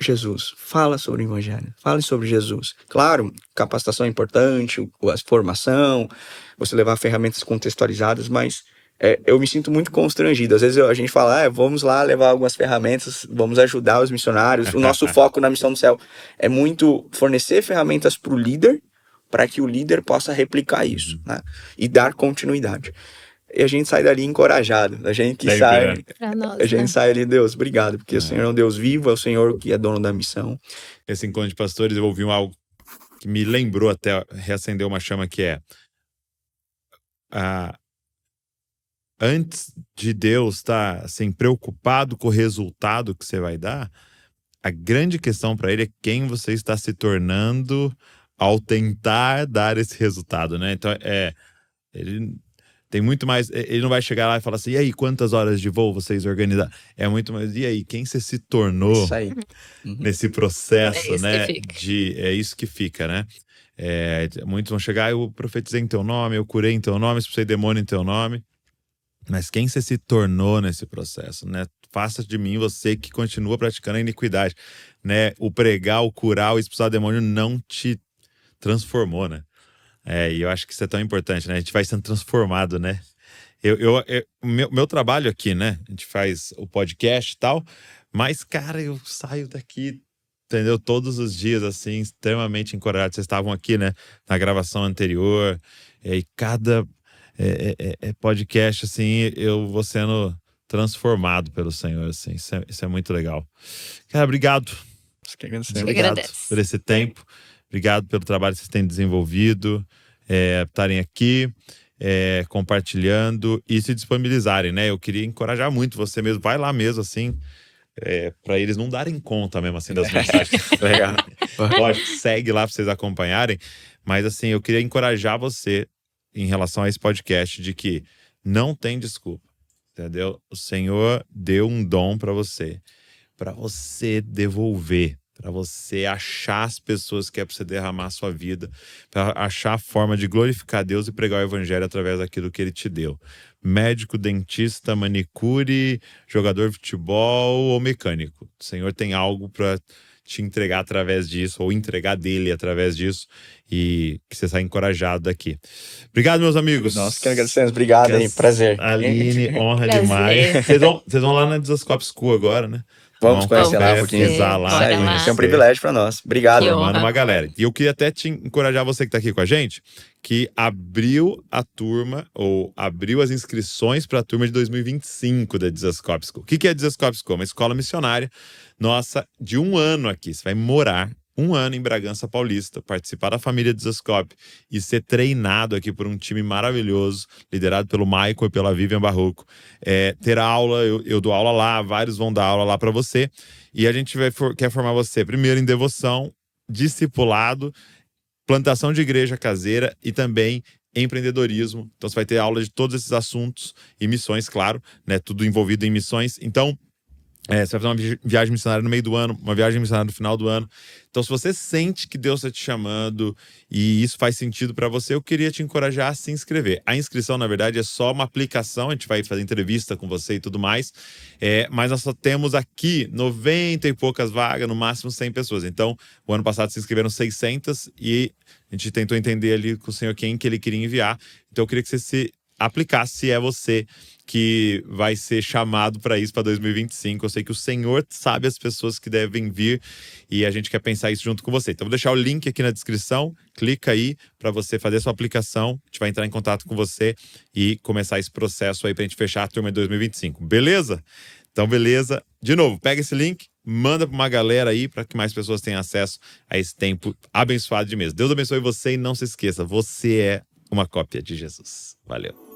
A: Jesus, fala sobre o evangelho, fale sobre Jesus. Claro, capacitação é importante, a formação, você levar ferramentas contextualizadas, mas eu me sinto muito constrangido. Às vezes a gente fala, vamos lá levar algumas ferramentas, vamos ajudar os missionários. O nosso foco na Missão do Céu é muito fornecer ferramentas para o líder, para que o líder possa replicar isso, né? E dar continuidade. E a gente sai dali encorajado. A gente que sai.
B: Nós,
A: a gente
B: né?
A: sai ali, Deus, obrigado, porque o Senhor é um Deus vivo, é o Senhor que é dono da missão.
C: Esse encontro de pastores, eu ouvi algo que me lembrou até, reacendeu uma chama, que é antes de Deus estar assim, preocupado com o resultado que você vai dar, a grande questão para ele é quem você está se tornando ao tentar dar esse resultado, né? Então, ele tem muito mais. Ele não vai chegar lá e falar assim, e aí, quantas horas de voo vocês organizaram? É muito mais, e aí, quem você se tornou nesse processo, né? É isso que fica, né? Muitos vão chegar, eu profetizei em teu nome, eu curei em teu nome, expulsei demônio em teu nome. Mas quem você se tornou nesse processo, né? Faça de mim você que continua praticando a iniquidade, né? O pregar, o curar, o expulsar demônio não te transformou, né? E eu acho que isso é tão importante, né? A gente vai sendo transformado, né? Meu trabalho aqui, né? A gente faz o podcast e tal, mas, cara, eu saio daqui, entendeu? Todos os dias, assim, extremamente encorajado. Vocês estavam aqui, né? Na gravação anterior, e cada podcast, assim, eu vou sendo transformado pelo Senhor, assim. Isso é muito legal. Cara, obrigado. Obrigado por esse tempo. Obrigado pelo trabalho que vocês têm desenvolvido, estarem aqui, compartilhando e se disponibilizarem, né? Eu queria encorajar muito você mesmo. Vai lá mesmo, assim, para eles não darem conta mesmo, assim, das mensagens. Legal. Lógico, segue lá para vocês acompanharem. Mas, assim, eu queria encorajar você em relação a esse podcast de que não tem desculpa, entendeu? O Senhor deu um dom para você devolver, para você achar as pessoas que é para você derramar a sua vida, para achar a forma de glorificar Deus e pregar o evangelho através daquilo que ele te deu. Médico, dentista, manicure, jogador de futebol ou mecânico. O Senhor tem algo para te entregar através disso, ou entregar dele através disso, e que você saia encorajado daqui. Obrigado, meus amigos.
A: Nossa, que agradecemos. Obrigado, hein? Prazer.
C: Aline, honra demais. Vocês vão lá na Desascope School agora, né?
A: Vamos conhecer lá um pouquinho. Isso é um privilégio para nós. Obrigado.
C: Formando uma galera. E eu queria até te encorajar, você que está aqui com a gente, que abriu a turma, ou abriu as inscrições para a turma de 2025 da Desascope School. O que é a Desascope School? Uma escola missionária nossa de 1 ano aqui. Você vai morar 1 ano em Bragança Paulista, participar da família Desascope e ser treinado aqui por um time maravilhoso, liderado pelo Michael e pela Vivian Barroco. Ter aula, eu dou aula lá, vários vão dar aula lá para você. E a gente quer formar você primeiro em devoção, discipulado, plantação de igreja caseira e também empreendedorismo. Então você vai ter aula de todos esses assuntos e missões, claro, né? Tudo envolvido em missões. Então, você vai fazer uma viagem missionária no meio do ano, uma viagem missionária no final do ano. Então, se você sente que Deus está te chamando e isso faz sentido para você, eu queria te encorajar a se inscrever. A inscrição, na verdade, é só uma aplicação. A gente vai fazer entrevista com você e tudo mais. Mas nós só temos aqui 90 e poucas vagas, no máximo 100 pessoas. Então, o ano passado se inscreveram 600 e a gente tentou entender ali com o Senhor quem que ele queria enviar. Então, eu queria que você se aplicasse, se é você que vai ser chamado para isso para 2025. Eu sei que o Senhor sabe as pessoas que devem vir e a gente quer pensar isso junto com você. Então, vou deixar o link aqui na descrição. Clica aí para você fazer a sua aplicação. A gente vai entrar em contato com você e começar esse processo aí para a gente fechar a turma de 2025. Beleza? Então, beleza. De novo, pega esse link, manda para uma galera aí para que mais pessoas tenham acesso a esse tempo abençoado de mês. Deus abençoe você e não se esqueça, você é uma cópia de Jesus. Valeu.